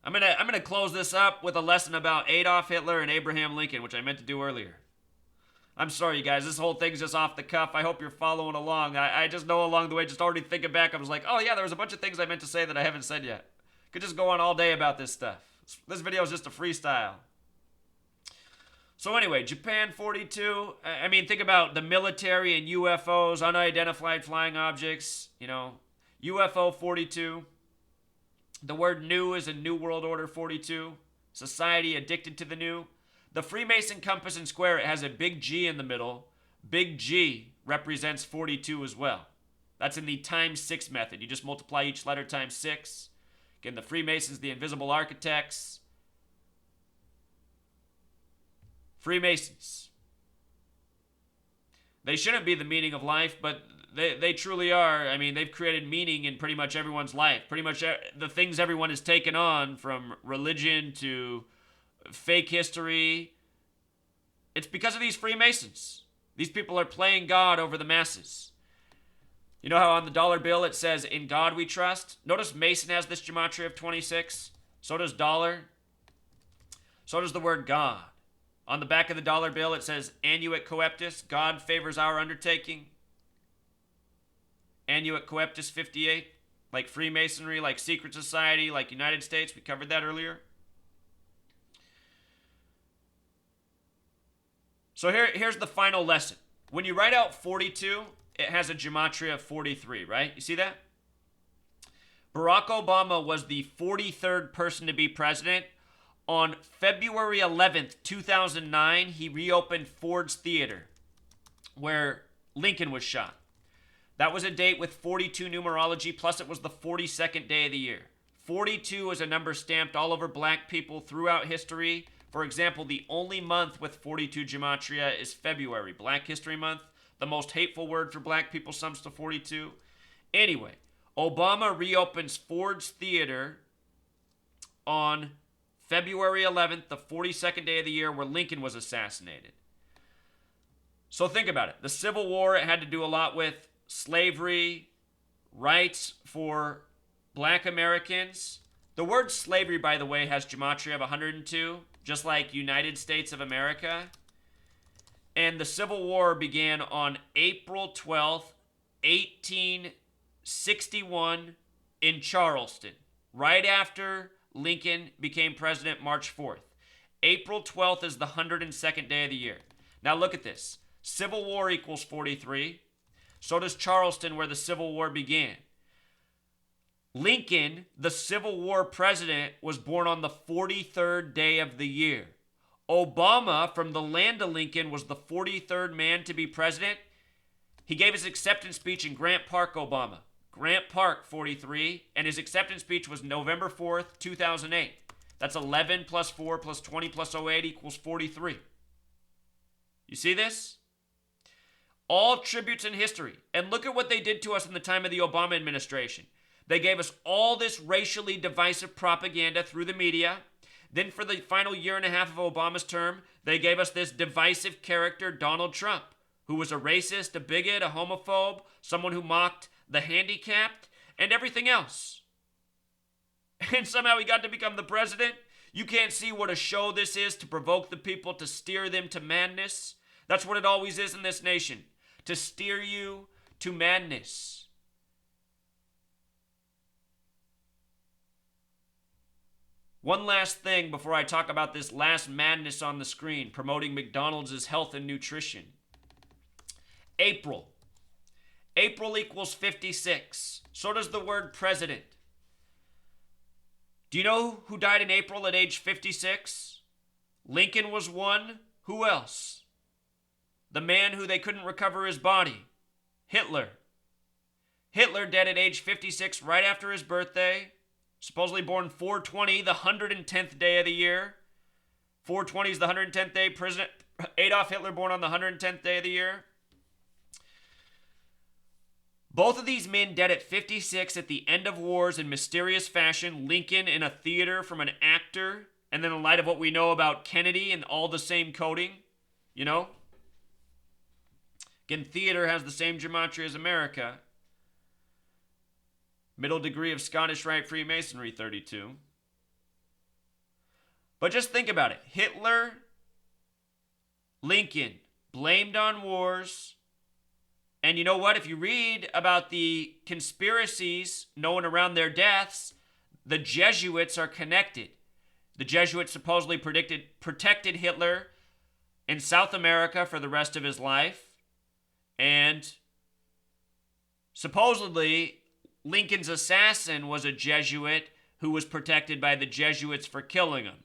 I'm gonna close this up with a lesson about Adolf Hitler and Abraham Lincoln, which I meant to do earlier. I'm sorry, you guys. This whole thing's just off the cuff. I hope you're following along. I just know along the way, just already thinking back, I was like, oh yeah, there was a bunch of things I meant to say that I haven't said yet. Could just go on all day about this stuff. This video is just a freestyle. So anyway, Japan 42. I mean, think about the military and UFOs, unidentified flying objects. You know, UFO 42. The word new is in New World Order 42. Society addicted to the new. The Freemason compass and square, it has a big G in the middle. Big G represents 42 as well. That's in the times 6 method. You just multiply each letter times 6. Again, the Freemasons, the invisible architects. Freemasons. They shouldn't be the meaning of life, but they truly are. I mean, they've created meaning in pretty much everyone's life. Pretty much the things everyone has taken on, from religion to fake history. It's because of these Freemasons. These people are playing God over the masses. You know how on the dollar bill it says, "In God we trust"? Notice Mason has this gematria of 26. So does dollar. So does the word God. On the back of the dollar bill, it says Annuit Coeptus, God favors our undertaking. Annuit Coeptus 58, like Freemasonry, like secret society, like United States. We covered that earlier. So here's the final lesson. When you write out 42, it has a gematria of 43, right? You see that? Barack Obama was the 43rd person to be president. On February 11th, 2009, he reopened Ford's Theater, where Lincoln was shot. That was a date with 42 numerology, plus it was the 42nd day of the year. 42 is a number stamped all over black people throughout history. For example, the only month with 42 gematria is February, Black History Month. The most hateful word for black people sums to 42. Anyway, Obama reopens Ford's Theater on February 11th, the 42nd day of the year where Lincoln was assassinated. So think about it. The Civil War, it had to do a lot with slavery, rights for black Americans. The word slavery, by the way, has gematria of 102, just like United States of America. And the Civil War began on April 12th, 1861 in Charleston, right after Lincoln became president March 4th. April 12th is the 102nd day of the year. Now look at this. Civil War equals 43. So does Charleston, where the Civil War began. Lincoln, the Civil War president, was born on the 43rd day of the year. Obama, from the land of Lincoln, was the 43rd man to be president. He gave his acceptance speech in Grant Park, Obama. Grant Park, 43, and his acceptance speech was November 4th, 2008. That's 11 plus 4 plus 20 plus 08 equals 43. You see this? All tributes in history. And look at what they did to us in the time of the Obama administration. They gave us all this racially divisive propaganda through the media. Then for the final year and a half of Obama's term, they gave us this divisive character, Donald Trump, who was a racist, a bigot, a homophobe, someone who mocked the handicapped, and everything else. And somehow he got to become the president. You can't see what a show this is to provoke the people, to steer them to madness. That's what it always is in this nation, to steer you to madness. One last thing before I talk about this last madness on the screen, promoting McDonald's health and nutrition. April. April equals 56. So does the word president. Do you know who died in April at age 56? Lincoln was one. Who else? The man who they couldn't recover his body. Hitler. Hitler dead at age 56 right after his birthday. Supposedly born 420, the 110th day of the year. 420 is the 110th day. President Adolf Hitler born on the 110th day of the year. Both of these men dead at 56 at the end of wars in mysterious fashion. Lincoln in a theater from an actor. And then in light of what we know about Kennedy and all the same coding, you know? Again, theater has the same gematria as America. Middle degree of Scottish Rite Freemasonry, 32. But just think about it. Hitler, Lincoln, blamed on wars. And you know what? If you read about the conspiracies known around their deaths, the Jesuits are connected. The Jesuits supposedly protected Hitler in South America for the rest of his life. And supposedly, Lincoln's assassin was a Jesuit who was protected by the Jesuits for killing him.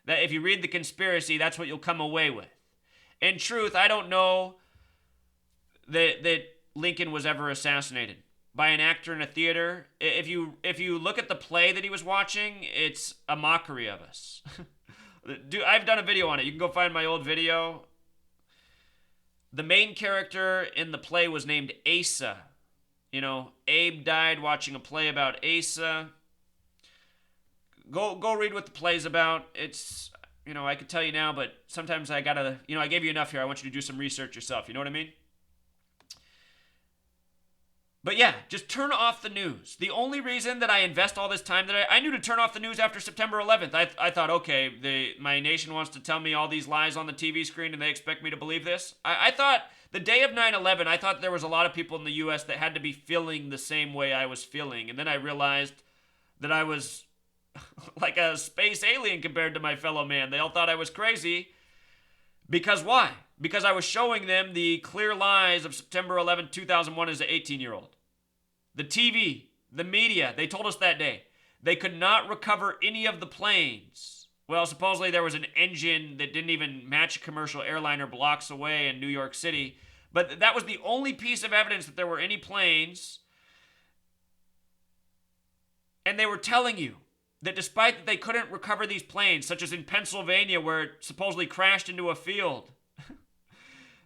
That if you read the conspiracy, that's what you'll come away with. In truth, I don't know that Lincoln was ever assassinated by an actor in a theater. If you look at the play that he was watching, it's a mockery of us. I've done a video on it. You can go find my old video. The main character in the play was named Asa. You know, Abe died watching a play about Asa. Go read what the play's about. It's, you know, I could tell you now, but sometimes I gotta, you know, I gave you enough here. I want you to do some research yourself. You know what I mean? But yeah, just turn off the news. The only reason that I invest all this time that I knew to turn off the news after September 11th. I thought, okay, my nation wants to tell me all these lies on the TV screen and they expect me to believe this. I thought the day of 9/11, I thought there was a lot of people in the U.S. that had to be feeling the same way I was feeling. And then I realized that I was like a space alien compared to my fellow man. They all thought I was crazy. Because why? Because I was showing them the clear lies of September 11, 2001 as an 18-year-old. The TV, the media, they told us that day they could not recover any of the planes. Well, supposedly there was an engine that didn't even match a commercial airliner blocks away in New York City. But that was the only piece of evidence that there were any planes. And they were telling you that despite that they couldn't recover these planes, such as in Pennsylvania where it supposedly crashed into a field,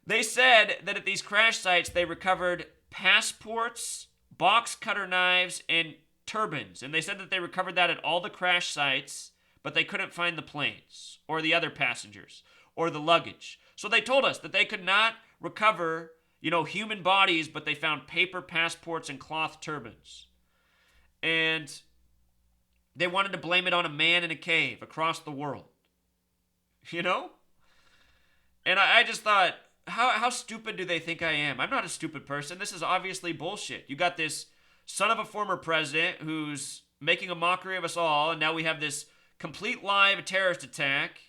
they said that at these crash sites they recovered passports, box cutter knives, and turbines. And they said that they recovered that at all the crash sites, but they couldn't find the planes or the other passengers or the luggage. So they told us that they could not recover, human bodies, but they found paper passports and cloth turbans. And they wanted to blame it on a man in a cave across the world. And I just thought, how stupid do they think I am? I'm not a stupid person. This is obviously bullshit. You got this son of a former president who's making a mockery of us all, and now we have this complete lie of a terrorist attack.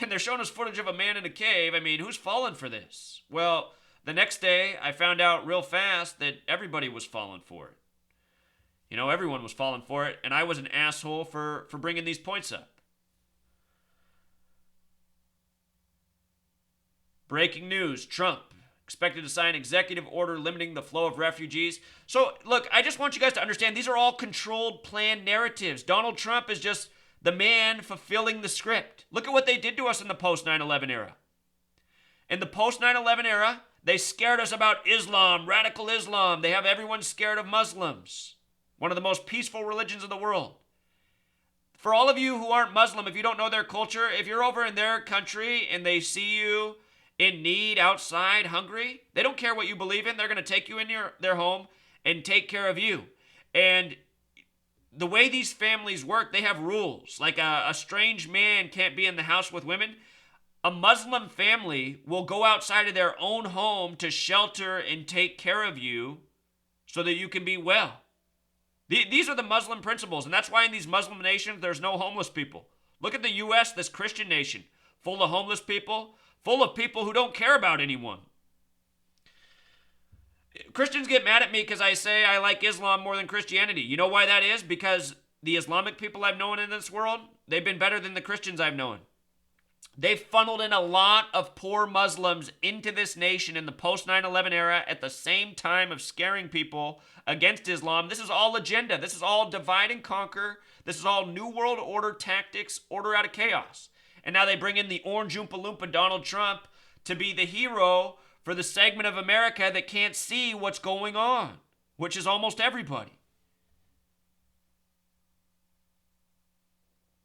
And they're showing us footage of a man in a cave. I mean, who's fallen for this? Well, the next day, I found out real fast that everybody was falling for it. Everyone was falling for it, and I was an asshole for bringing these points up. Breaking news, Trump expected to sign executive order limiting the flow of refugees. So, look, I just want you guys to understand these are all controlled, planned narratives. Donald Trump is just the man fulfilling the script. Look at what they did to us in the post-9/11 era. In the post-9/11 era, they scared us about Islam, radical Islam. They have everyone scared of Muslims, one of the most peaceful religions in the world. For all of you who aren't Muslim, if you don't know their culture, if you're over in their country and they see you in need, outside, hungry, they don't care what you believe in. They're going to take you in their home and take care of you. And the way these families work, they have rules. Like a strange man can't be in the house with women. A Muslim family will go outside of their own home to shelter and take care of you so that you can be well. These are the Muslim principles, and that's why in these Muslim nations there's no homeless people. Look at the U.S., this Christian nation, full of homeless people, full of people who don't care about anyone. Christians get mad at me because I say I like Islam more than Christianity. You know why that is? Because the Islamic people I've known in this world, they've been better than the Christians I've known. They've funneled in a lot of poor Muslims into this nation in the post-9/11 era at the same time of scaring people against Islam. This is all agenda. This is all divide and conquer. This is all New World Order tactics, order out of chaos. And now they bring in the orange Oompa Loompa Donald Trump to be the hero for the segment of America that can't see what's going on, which is almost everybody.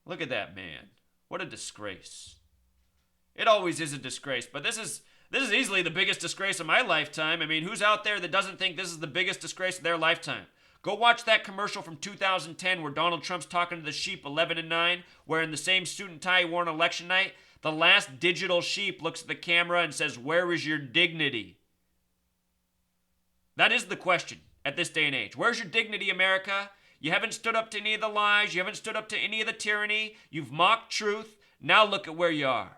Look at that man. What a disgrace. It always is a disgrace, but this is easily the biggest disgrace of my lifetime. I mean, who's out there that doesn't think this is the biggest disgrace of their lifetime? Go watch that commercial from 2010 where Donald Trump's talking to the sheep 11 and 9, wearing the same suit and tie he wore on election night. The last digital sheep looks at the camera and says, "Where is your dignity?" That is the question at this day and age. Where's your dignity, America? You haven't stood up to any of the lies. You haven't stood up to any of the tyranny. You've mocked truth. Now look at where you are.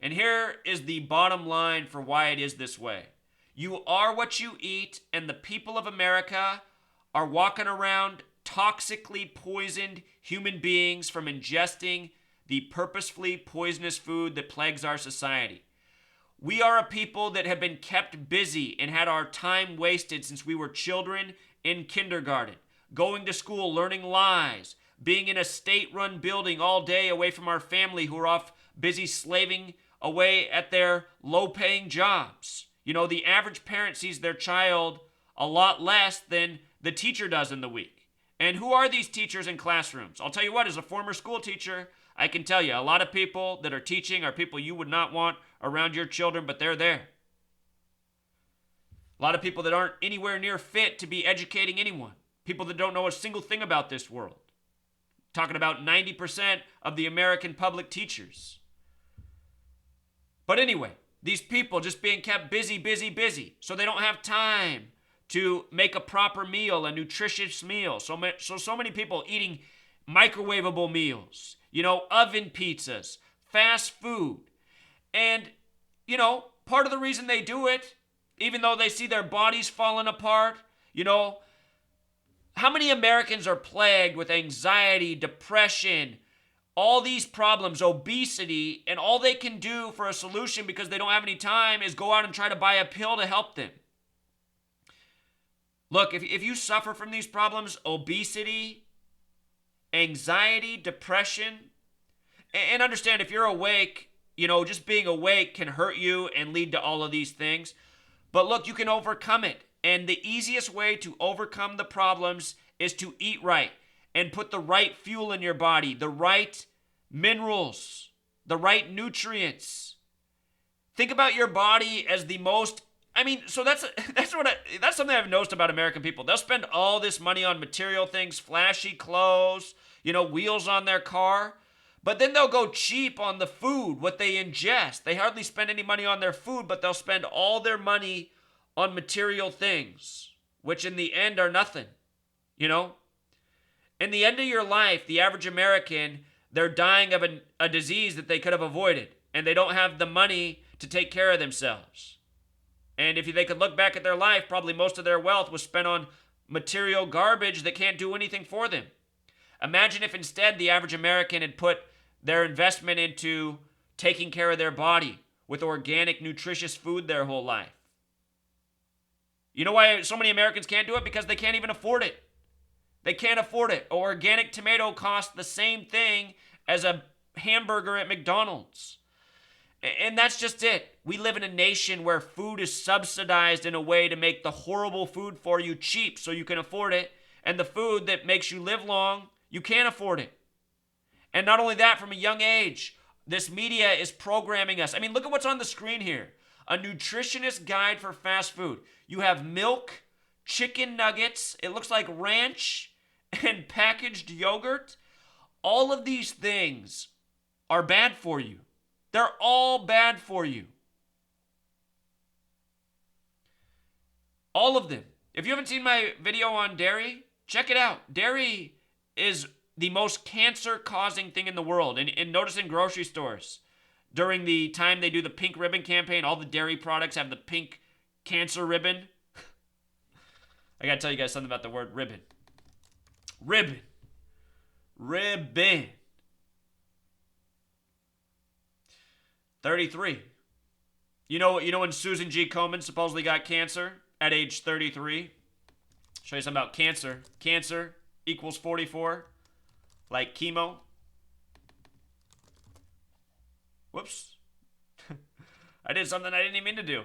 And here is the bottom line for why it is this way. You are what you eat, and the people of America are walking around toxically poisoned human beings from ingesting the purposefully poisonous food that plagues our society. We are a people that have been kept busy and had our time wasted since we were children in kindergarten, going to school, learning lies, being in a state-run building all day away from our family who are off busy slaving away at their low-paying jobs. The average parent sees their child a lot less than the teacher does in the week. And who are these teachers in classrooms? I'll tell you what, as a former school teacher, I can tell you a lot of people that are teaching are people you would not want around your children, but they're there. A lot of people that aren't anywhere near fit to be educating anyone. People that don't know a single thing about this world. Talking about 90% of the American public teachers. But anyway, these people just being kept busy, busy, busy. So they don't have time to make a proper meal, a nutritious meal. So many people eating microwavable meals, oven pizzas, fast food. And, part of the reason they do it, even though they see their bodies falling apart, how many Americans are plagued with anxiety, depression, all these problems, obesity, and all they can do for a solution because they don't have any time is go out and try to buy a pill to help them. Look, if you suffer from these problems, obesity, anxiety, depression, and understand if you're awake, just being awake can hurt you and lead to all of these things. But look, you can overcome it. And the easiest way to overcome the problems is to eat right and put the right fuel in your body, the right minerals, the right nutrients. Think about your body as the most, so that's something I've noticed about American people. They'll spend all this money on material things, flashy clothes, wheels on their car, but then they'll go cheap on the food, what they ingest. They hardly spend any money on their food, but they'll spend all their money on material things, which in the end are nothing, In the end of your life, the average American, they're dying of a disease that they could have avoided, and they don't have the money to take care of themselves. And if they could look back at their life, probably most of their wealth was spent on material garbage that can't do anything for them. Imagine if instead the average American had put their investment into taking care of their body with organic, nutritious food their whole life. You know why so many Americans can't do it? Because they can't even afford it. They can't afford it. An organic tomato costs the same thing as a hamburger at McDonald's. And that's just it. We live in a nation where food is subsidized in a way to make the horrible food for you cheap so you can afford it. And the food that makes you live long, you can't afford it. And not only that, from a young age, this media is programming us. Look at what's on the screen here. A nutritionist guide for fast food. You have milk, chicken nuggets, it looks like ranch, and packaged yogurt. All of these things are bad for you. They're all bad for you. All of them. If you haven't seen my video on dairy, check it out. Dairy is the most cancer-causing thing in the world. And notice in grocery stores, during the time they do the pink ribbon campaign, all the dairy products have the pink cancer ribbon. I gotta tell you guys something about the word ribbon. Ribbon. Ribbon. 33. You know when Susan G. Komen supposedly got cancer at age 33? Show you something about cancer. Cancer equals 44. Like chemo. Whoops. I did something I didn't even mean to do.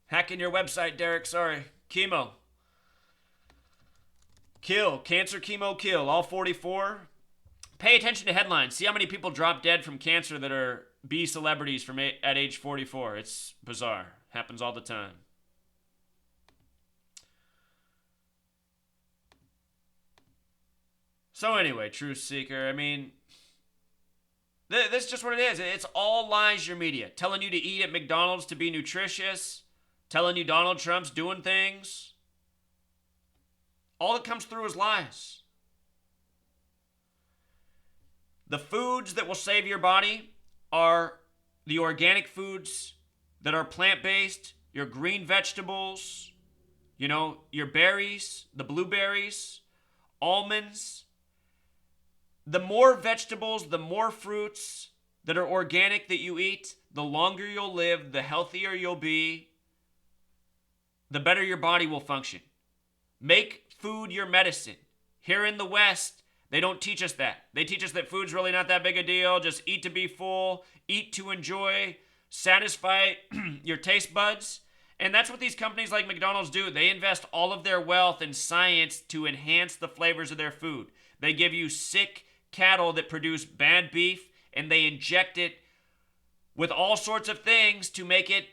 Hacking your website, Derek. Sorry. Chemo. Kill. Cancer, chemo, kill. All 44. Pay attention to headlines. See how many people drop dead from cancer that are B celebrities from at age 44. It's bizarre. Happens all the time. So anyway, Truth Seeker, this is just what it is. It's all lies, your media. Telling you to eat at McDonald's to be nutritious. Telling you Donald Trump's doing things. All that comes through is lies. The foods that will save your body are the organic foods that are plant-based, your green vegetables, your berries, the blueberries, almonds. The more vegetables, the more fruits that are organic that you eat, the longer you'll live, the healthier you'll be, the better your body will function. Make food your medicine. Here in the West, they don't teach us that. They teach us that food's really not that big a deal. Just eat to be full, eat to enjoy, satisfy your taste buds. And that's what these companies like McDonald's do. They invest all of their wealth in science to enhance the flavors of their food. They give you sick cattle that produce bad beef, and they inject it with all sorts of things to make it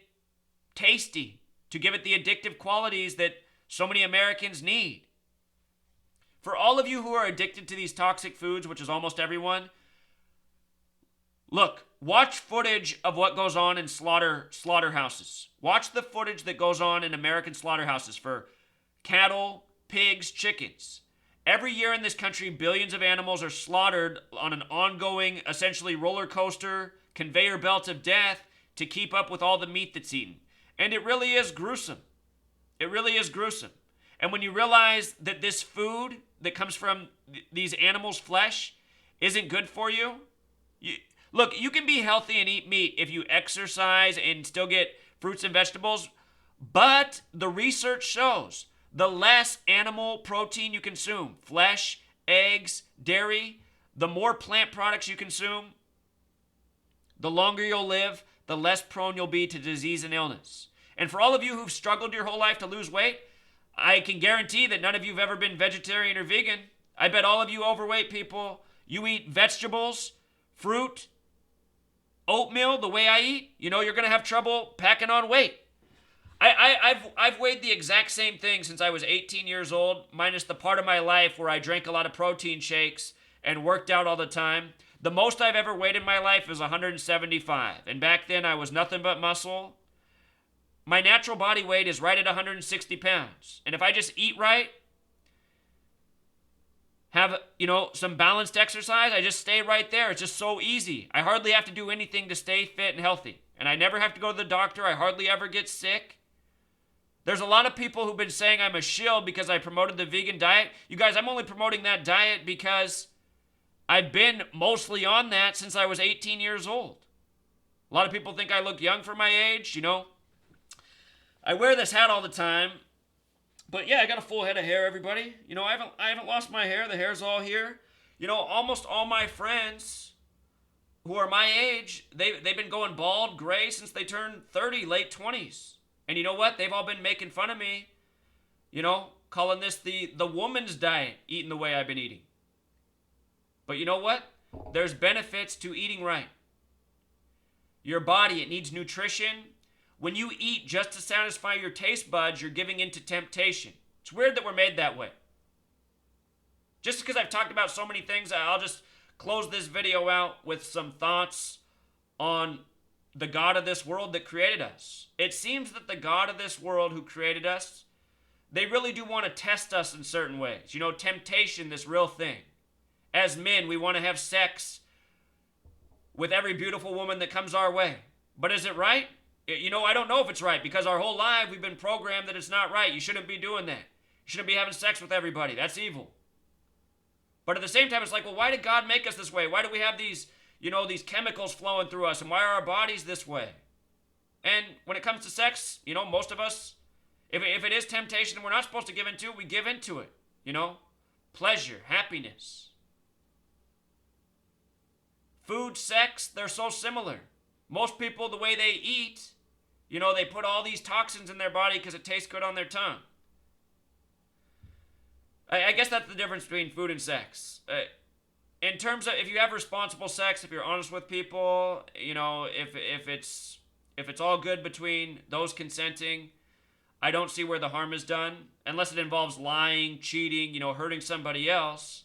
tasty, to give it the addictive qualities that so many Americans need. For all of you who are addicted to these toxic foods, which is almost everyone, look, watch footage of what goes on in slaughterhouses. Watch the footage that goes on in American slaughterhouses for cattle, pigs, chickens. Every year in this country, billions of animals are slaughtered on an ongoing, essentially roller coaster, conveyor belt of death to keep up with all the meat that's eaten. And it really is gruesome. It really is gruesome. And when you realize that this food that comes from these animals' flesh isn't good for you, look, you can be healthy and eat meat if you exercise and still get fruits and vegetables, but the research shows the less animal protein you consume, flesh, eggs, dairy, the more plant products you consume, the longer you'll live, the less prone you'll be to disease and illness. And for all of you who've struggled your whole life to lose weight, I can guarantee that none of you have ever been vegetarian or vegan. I bet all of you overweight people, you eat vegetables, fruit, oatmeal the way I eat, you're going to have trouble packing on weight. I've weighed the exact same thing since I was 18 years old, minus the part of my life where I drank a lot of protein shakes and worked out all the time. The most I've ever weighed in my life is 175. And back then I was nothing but muscle. My natural body weight is right at 160 pounds. And if I just eat right, have, some balanced exercise, I just stay right there. It's just so easy. I hardly have to do anything to stay fit and healthy. And I never have to go to the doctor. I hardly ever get sick. There's a lot of people who've been saying I'm a shill because I promoted the vegan diet. You guys, I'm only promoting that diet because I've been mostly on that since I was 18 years old. A lot of people think I look young for my age, I wear this hat all the time. But yeah, I got a full head of hair, everybody. I haven't lost my hair. The hair's all here. Almost all my friends who are my age, they've been going bald, gray since they turned 30, late 20s. And you know what? They've all been making fun of me, calling this the woman's diet, eating the way I've been eating. But you know what? There's benefits to eating right. Your body, it needs nutrition. When you eat just to satisfy your taste buds, you're giving into temptation. It's weird that we're made that way. Just because I've talked about so many things, I'll just close this video out with some thoughts on the God of this world that created us. It seems that the God of this world who created us, they really do want to test us in certain ways. Temptation, this real thing. As men, we want to have sex with every beautiful woman that comes our way. But is it right? I don't know if it's right because our whole life we've been programmed that it's not right. You shouldn't be doing that. You shouldn't be having sex with everybody. That's evil. But at the same time, it's like, well, why did God make us this way? Why do we have these chemicals flowing through us? And why are our bodies this way? And when it comes to sex, most of us, if it is temptation and we're not supposed to give into it, we give into it. Pleasure, happiness. Food, sex, they're so similar. Most people, the way they eat, they put all these toxins in their body because it tastes good on their tongue. I guess that's the difference between food and sex. In terms of if you have responsible sex, if you're honest with people, if it's all good between those consenting, I don't see where the harm is done. Unless it involves lying, cheating, hurting somebody else.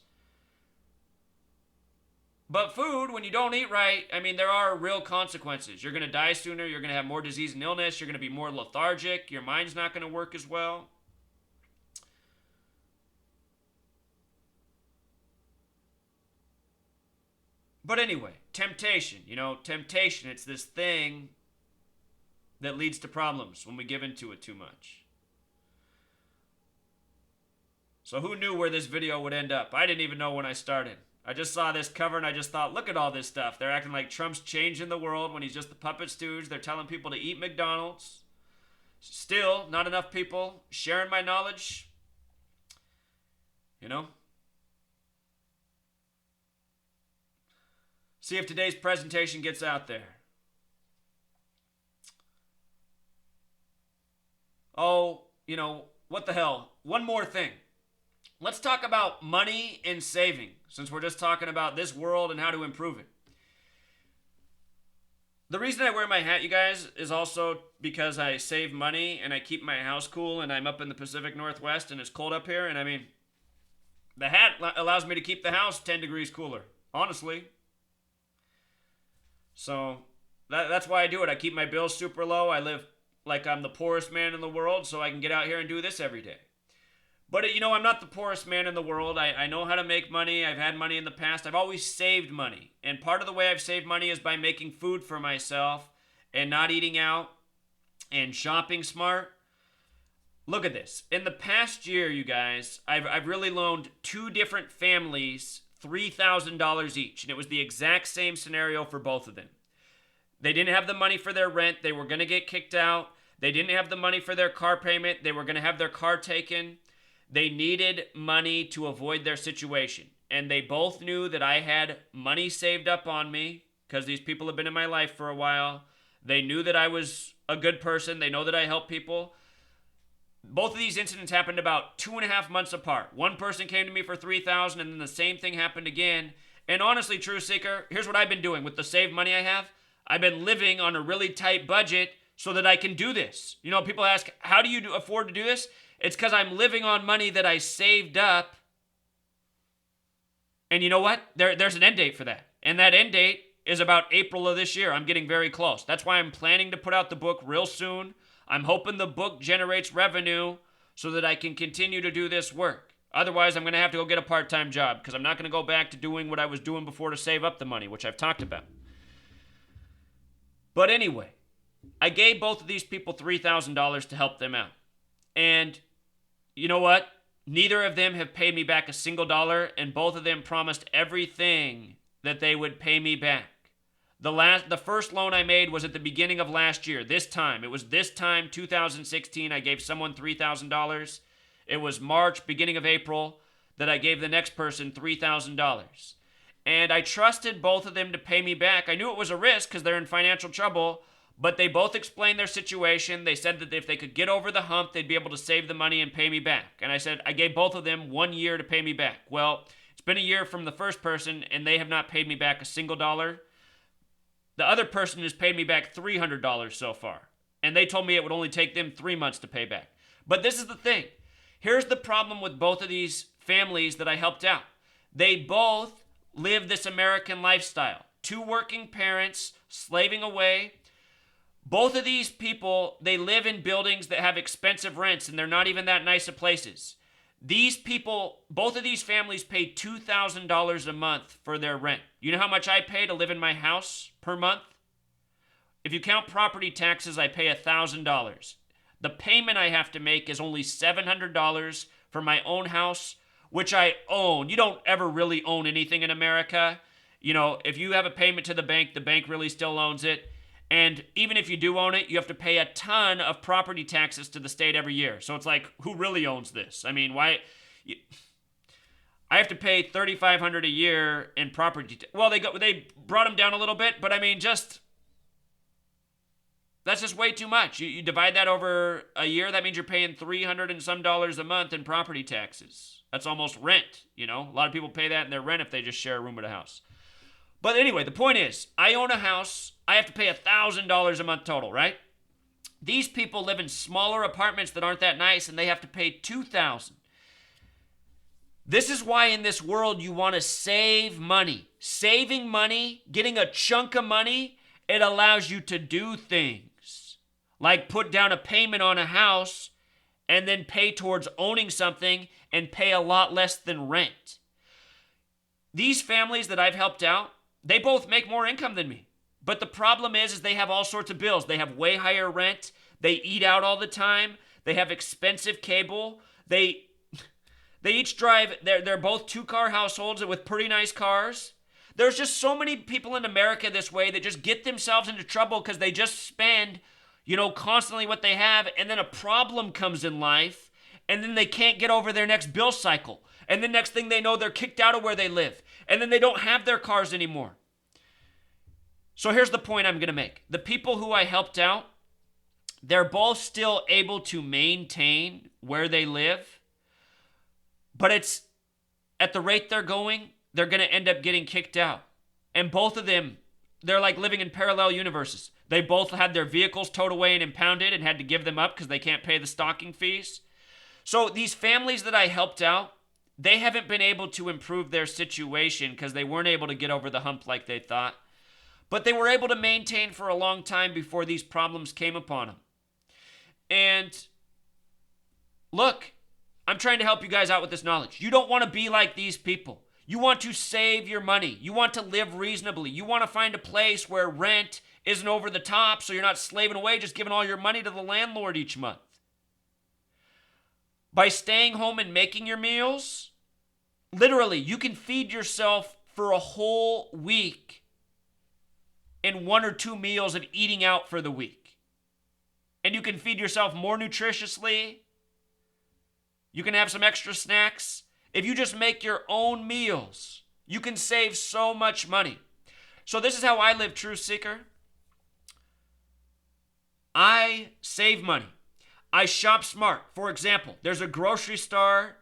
But food, when you don't eat right, there are real consequences. You're going to die sooner. You're going to have more disease and illness. You're going to be more lethargic. Your mind's not going to work as well. But anyway, temptation. Temptation, it's this thing that leads to problems when we give into it too much. So who knew where this video would end up? I didn't even know when I started. I just saw this cover and I just thought, look at all this stuff. They're acting like Trump's changing the world when he's just the puppet stooge. They're telling people to eat McDonald's. Still, not enough people sharing my knowledge. See if today's presentation gets out there. oh, what the hell? One more thing. Let's talk about money and saving, since we're just talking about this world and how to improve it. The reason I wear my hat, you guys, is also because I save money and I keep my house cool, and I'm up in the Pacific Northwest and it's cold up here, and I mean, the hat allows me to keep the house 10 degrees cooler, honestly. So that's why I do it. I keep my bills super low. I live like I'm the poorest man in the world, so I can get out here and do this every day. But, I'm not the poorest man in the world. I know how to make money. I've had money in the past. I've always saved money. And part of the way I've saved money is by making food for myself and not eating out and shopping smart. Look at this. In the past year, you guys, I've really loaned two different families $3,000 each. And it was the exact same scenario for both of them. They didn't have the money for their rent. They were going to get kicked out. They didn't have the money for their car payment. They were going to have their car taken. They needed money to avoid their situation. And they both knew that I had money saved up on me because these people have been in my life for a while. They knew that I was a good person. They know that I help people. Both of these incidents happened about 2.5 months apart. One person came to me for $3,000, and then the same thing happened again. And honestly, Truth Seeker, here's what I've been doing with the saved money I have. I've been living on a really tight budget so that I can do this. People ask, how do you afford to do this? It's because I'm living on money that I saved up. And you know what? There's an end date for that. And that end date is about April of this year. I'm getting very close. That's why I'm planning to put out the book real soon. I'm hoping the book generates revenue so that I can continue to do this work. Otherwise, I'm going to have to go get a part-time job because I'm not going to go back to doing what I was doing before to save up the money, which I've talked about. But anyway, I gave both of these people $3,000 to help them out. And you know what? Neither of them have paid me back a single dollar, and both of them promised everything that they would pay me back. The first loan I made was at the beginning of last year. It was this time, 2016, I gave someone $3,000. It was March, beginning of April, that I gave the next person $3,000. And I trusted both of them to pay me back. I knew it was a risk because they're in financial trouble, but they both explained their situation. They said that if they could get over the hump, they'd be able to save the money and pay me back. And I gave both of them 1 year to pay me back. Well, it's been a year from the first person, and they have not paid me back a single dollar. The other person has paid me back $300 so far. And they told me it would only take them 3 months to pay back. But this is the thing. Here's the problem with both of these families that I helped out. They both live this American lifestyle. Two working parents, slaving away. Both of these people, they live in buildings that have expensive rents, and they're not even that nice of places. These people, both of these families paid $2,000 a month for their rent. You know how much I pay to live in my house per month? If you count property taxes, I pay $1,000. The payment I have to make is only $700 for my own house, which I own. You don't ever really own anything in America. If you have a payment to the bank really still owns it. And even if you do own it, you have to pay a ton of property taxes to the state every year. So it's like, who really owns this? I mean, why? I have to pay $3,500 a year in property. Well, they brought them down a little bit, but I mean, that's just way too much. You divide that over a year, that means you're paying $300 and some a month in property taxes. That's almost rent. A lot of people pay that in their rent if they just share a room at a house. But anyway, the point is, I own a house. I have to pay $1,000 a month total, right? These people live in smaller apartments that aren't that nice, and they have to pay $2,000. This is why in this world you want to save money. Saving money, getting a chunk of money, it allows you to do things. Like put down a payment on a house and then pay towards owning something and pay a lot less than rent. These families that I've helped out, they both make more income than me. But the problem is they have all sorts of bills. They have way higher rent. They eat out all the time. They have expensive cable. They each drive, they're both two-car households with pretty nice cars. There's just so many people in America this way that just get themselves into trouble because they just spend, constantly what they have, and then a problem comes in life, and then they can't get over their next bill cycle. And the next thing they know, they're kicked out of where they live. And then they don't have their cars anymore. So here's the point I'm going to make. The people who I helped out, they're both still able to maintain where they live, but it's at the rate they're going, they're going to end up getting kicked out. And both of them, they're like living in parallel universes. They both had their vehicles towed away and impounded and had to give them up because they can't pay the stalking fees. So these families that I helped out, they haven't been able to improve their situation because they weren't able to get over the hump like they thought. But they were able to maintain for a long time before these problems came upon them. And look, I'm trying to help you guys out with this knowledge. You don't want to be like these people. You want to save your money. You want to live reasonably. You want to find a place where rent isn't over the top so you're not slaving away just giving all your money to the landlord each month. By staying home and making your meals, literally, you can feed yourself for a whole week in 1 or 2 meals and eating out for the week. And you can feed yourself more nutritiously. You can have some extra snacks. If you just make your own meals, you can save so much money. So this is how I live, Truth Seeker. I save money. I shop smart. For example, there's a grocery store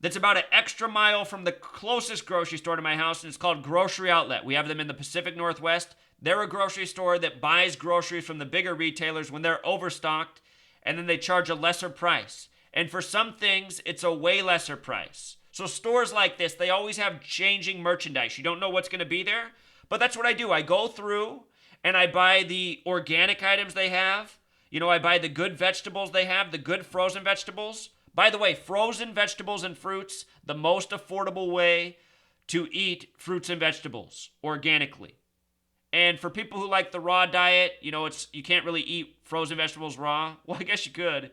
that's about an extra mile from the closest grocery store to my house, and it's called Grocery Outlet. We have them in the Pacific Northwest. They're a grocery store that buys groceries from the bigger retailers when they're overstocked, and then they charge a lesser price. And for some things, it's a way lesser price. So stores like this, they always have changing merchandise. You don't know what's going to be there, but that's what I do. I go through and I buy the organic items they have. You know, I buy the good vegetables they have, the good frozen vegetables. By the way, frozen vegetables and fruits, the most affordable way to eat fruits and vegetables organically. And for people who like the raw diet, you know, you can't really eat frozen vegetables raw. Well, I guess you could,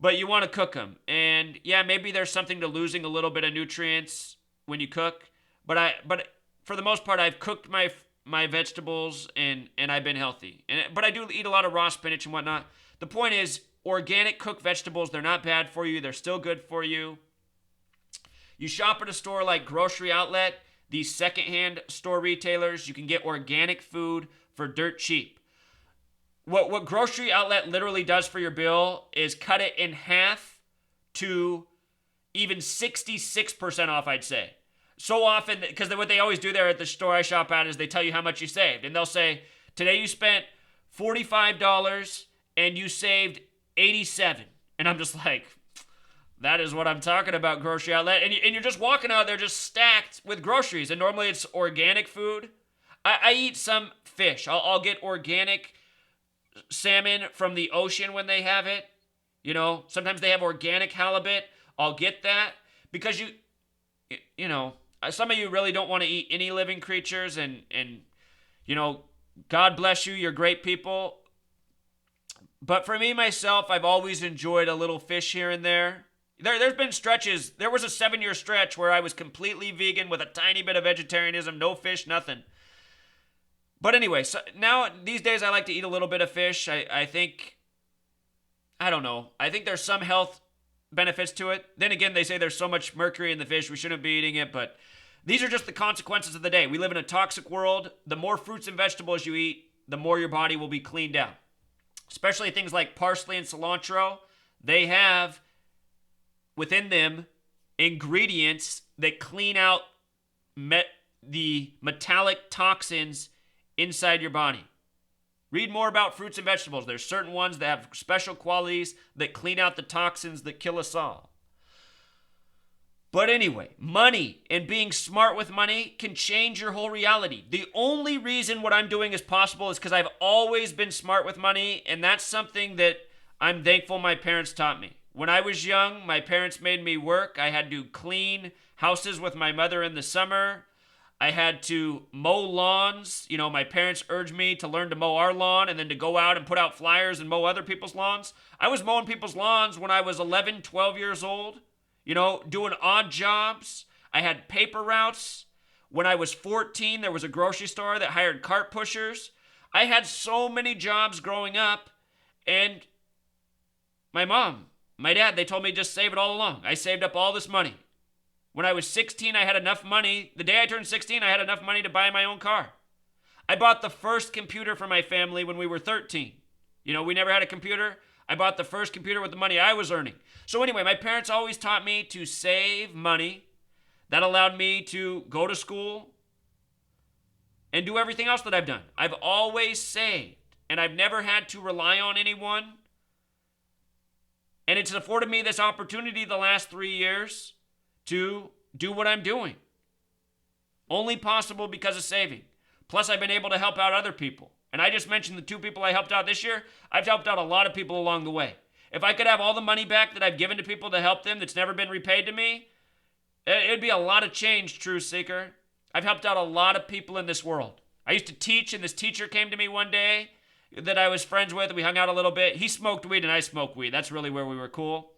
but you want to cook them. And yeah, maybe there's something to losing a little bit of nutrients when you cook. But for the most part, I've cooked my vegetables and I've been healthy. But I do eat a lot of raw spinach and whatnot. The point is, organic cooked vegetables, they're not bad for you. They're still good for you. You shop at a store like Grocery Outlet, these secondhand store retailers, you can get organic food for dirt cheap. What Grocery Outlet literally does for your bill is cut it in half to even 66% off, I'd say. So often, because what they always do there at the store I shop at is they tell you how much you saved. And they'll say, today you spent $45 and you saved $87. And I'm just like, that is what I'm talking about, Grocery Outlet. And you're just walking out there just stacked with groceries. And normally it's organic food. I eat some fish. I'll get organic salmon from the ocean when they have it. You know, sometimes they have organic halibut. I'll get that because you know, some of you really don't want to eat any living creatures. And you know, God bless you. You're great people. But for me, myself, I've always enjoyed a little fish here and there. There's been stretches. There was a 7-year stretch where I was completely vegan with a tiny bit of vegetarianism, no fish, nothing. But anyway, so now these days I like to eat a little bit of fish. I think, I don't know. I think there's some health benefits to it. Then again, they say there's so much mercury in the fish, we shouldn't be eating it. But these are just the consequences of the day. We live in a toxic world. The more fruits and vegetables you eat, the more your body will be cleaned out. Especially things like parsley and cilantro. They have within them ingredients that clean out the metallic toxins inside your body. Read more about fruits and vegetables. There's certain ones that have special qualities that clean out the toxins that kill us all. But anyway, money and being smart with money can change your whole reality. The only reason what I'm doing is possible is because I've always been smart with money, and that's something that I'm thankful my parents taught me. When I was young, my parents made me work. I had to clean houses with my mother in the summer. I had to mow lawns. You know, my parents urged me to learn to mow our lawn and then to go out and put out flyers and mow other people's lawns. I was mowing people's lawns when I was 11, 12 years old, you know, doing odd jobs. I had paper routes. When I was 14, there was a grocery store that hired cart pushers. I had so many jobs growing up, and my mom, my dad, they told me just save it all along. I saved up all this money. When I was 16, I had enough money. The day I turned 16, I had enough money to buy my own car. I bought the first computer for my family when we were 13. You know, we never had a computer. I bought the first computer with the money I was earning. So anyway, my parents always taught me to save money. That allowed me to go to school and do everything else that I've done. I've always saved, and I've never had to rely on anyone. And it's afforded me this opportunity the last 3 years to do what I'm doing. Only possible because of saving. Plus, I've been able to help out other people. And I just mentioned the 2 people I helped out this year. I've helped out a lot of people along the way. If I could have all the money back that I've given to people to help them that's never been repaid to me, it'd be a lot of change, Truth Seeker. I've helped out a lot of people in this world. I used to teach, and this teacher came to me one day that I was friends with. We hung out a little bit. He smoked weed, and I smoked weed. That's really where we were cool.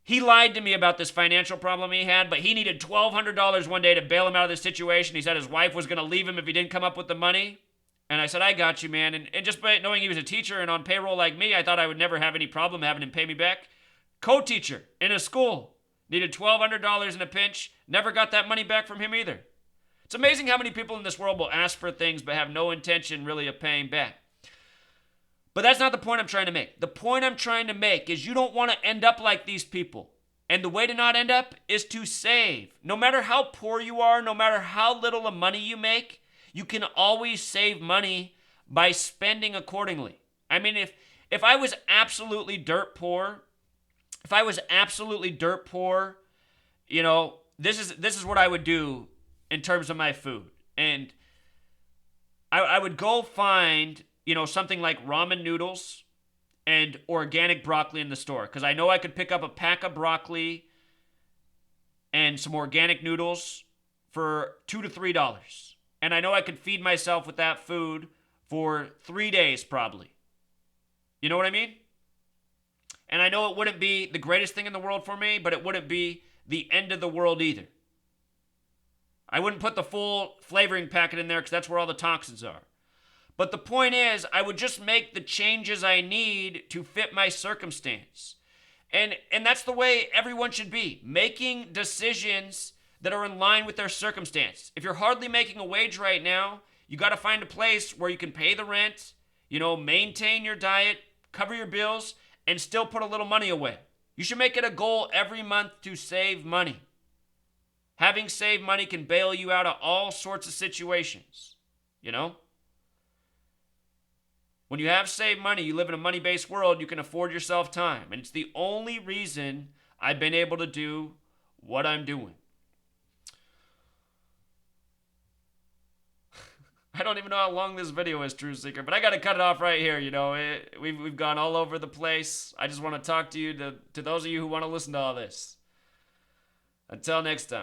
He lied to me about this financial problem he had, but he needed $1,200 one day to bail him out of this situation. He said his wife was going to leave him if he didn't come up with the money. And I said, I got you, man. And just by knowing he was a teacher and on payroll like me, I thought I would never have any problem having him pay me back. Co-teacher in a school. Needed $1,200 in a pinch. Never got that money back from him either. It's amazing how many people in this world will ask for things but have no intention really of paying back. But that's not the point I'm trying to make. The point I'm trying to make is you don't want to end up like these people. And the way to not end up is to save. No matter how poor you are, no matter how little of money you make, you can always save money by spending accordingly. I mean, if I was absolutely dirt poor, you know, this is what I would do in terms of my food. And I would go find, you know, something like ramen noodles and organic broccoli in the store. Because I know I could pick up a pack of broccoli and some organic noodles for $2 to $3. And I know I could feed myself with that food for 3 days probably. You know what I mean? And I know it wouldn't be the greatest thing in the world for me, but it wouldn't be the end of the world either. I wouldn't put the full flavoring packet in there because that's where all the toxins are. But the point is, I would just make the changes I need to fit my circumstance. And that's the way everyone should be, making decisions that are in line with their circumstance. If you're hardly making a wage right now, you got to find a place where you can pay the rent, you know, maintain your diet, cover your bills, and still put a little money away. You should make it a goal every month to save money. Having saved money can bail you out of all sorts of situations, you know? When you have saved money, you live in a money-based world, you can afford yourself time. And it's the only reason I've been able to do what I'm doing. I don't even know how long this video is, True Seeker, but I got to cut it off right here, you know. We've gone all over the place. I just want to talk to you, to those of you who want to listen to all this. Until next time.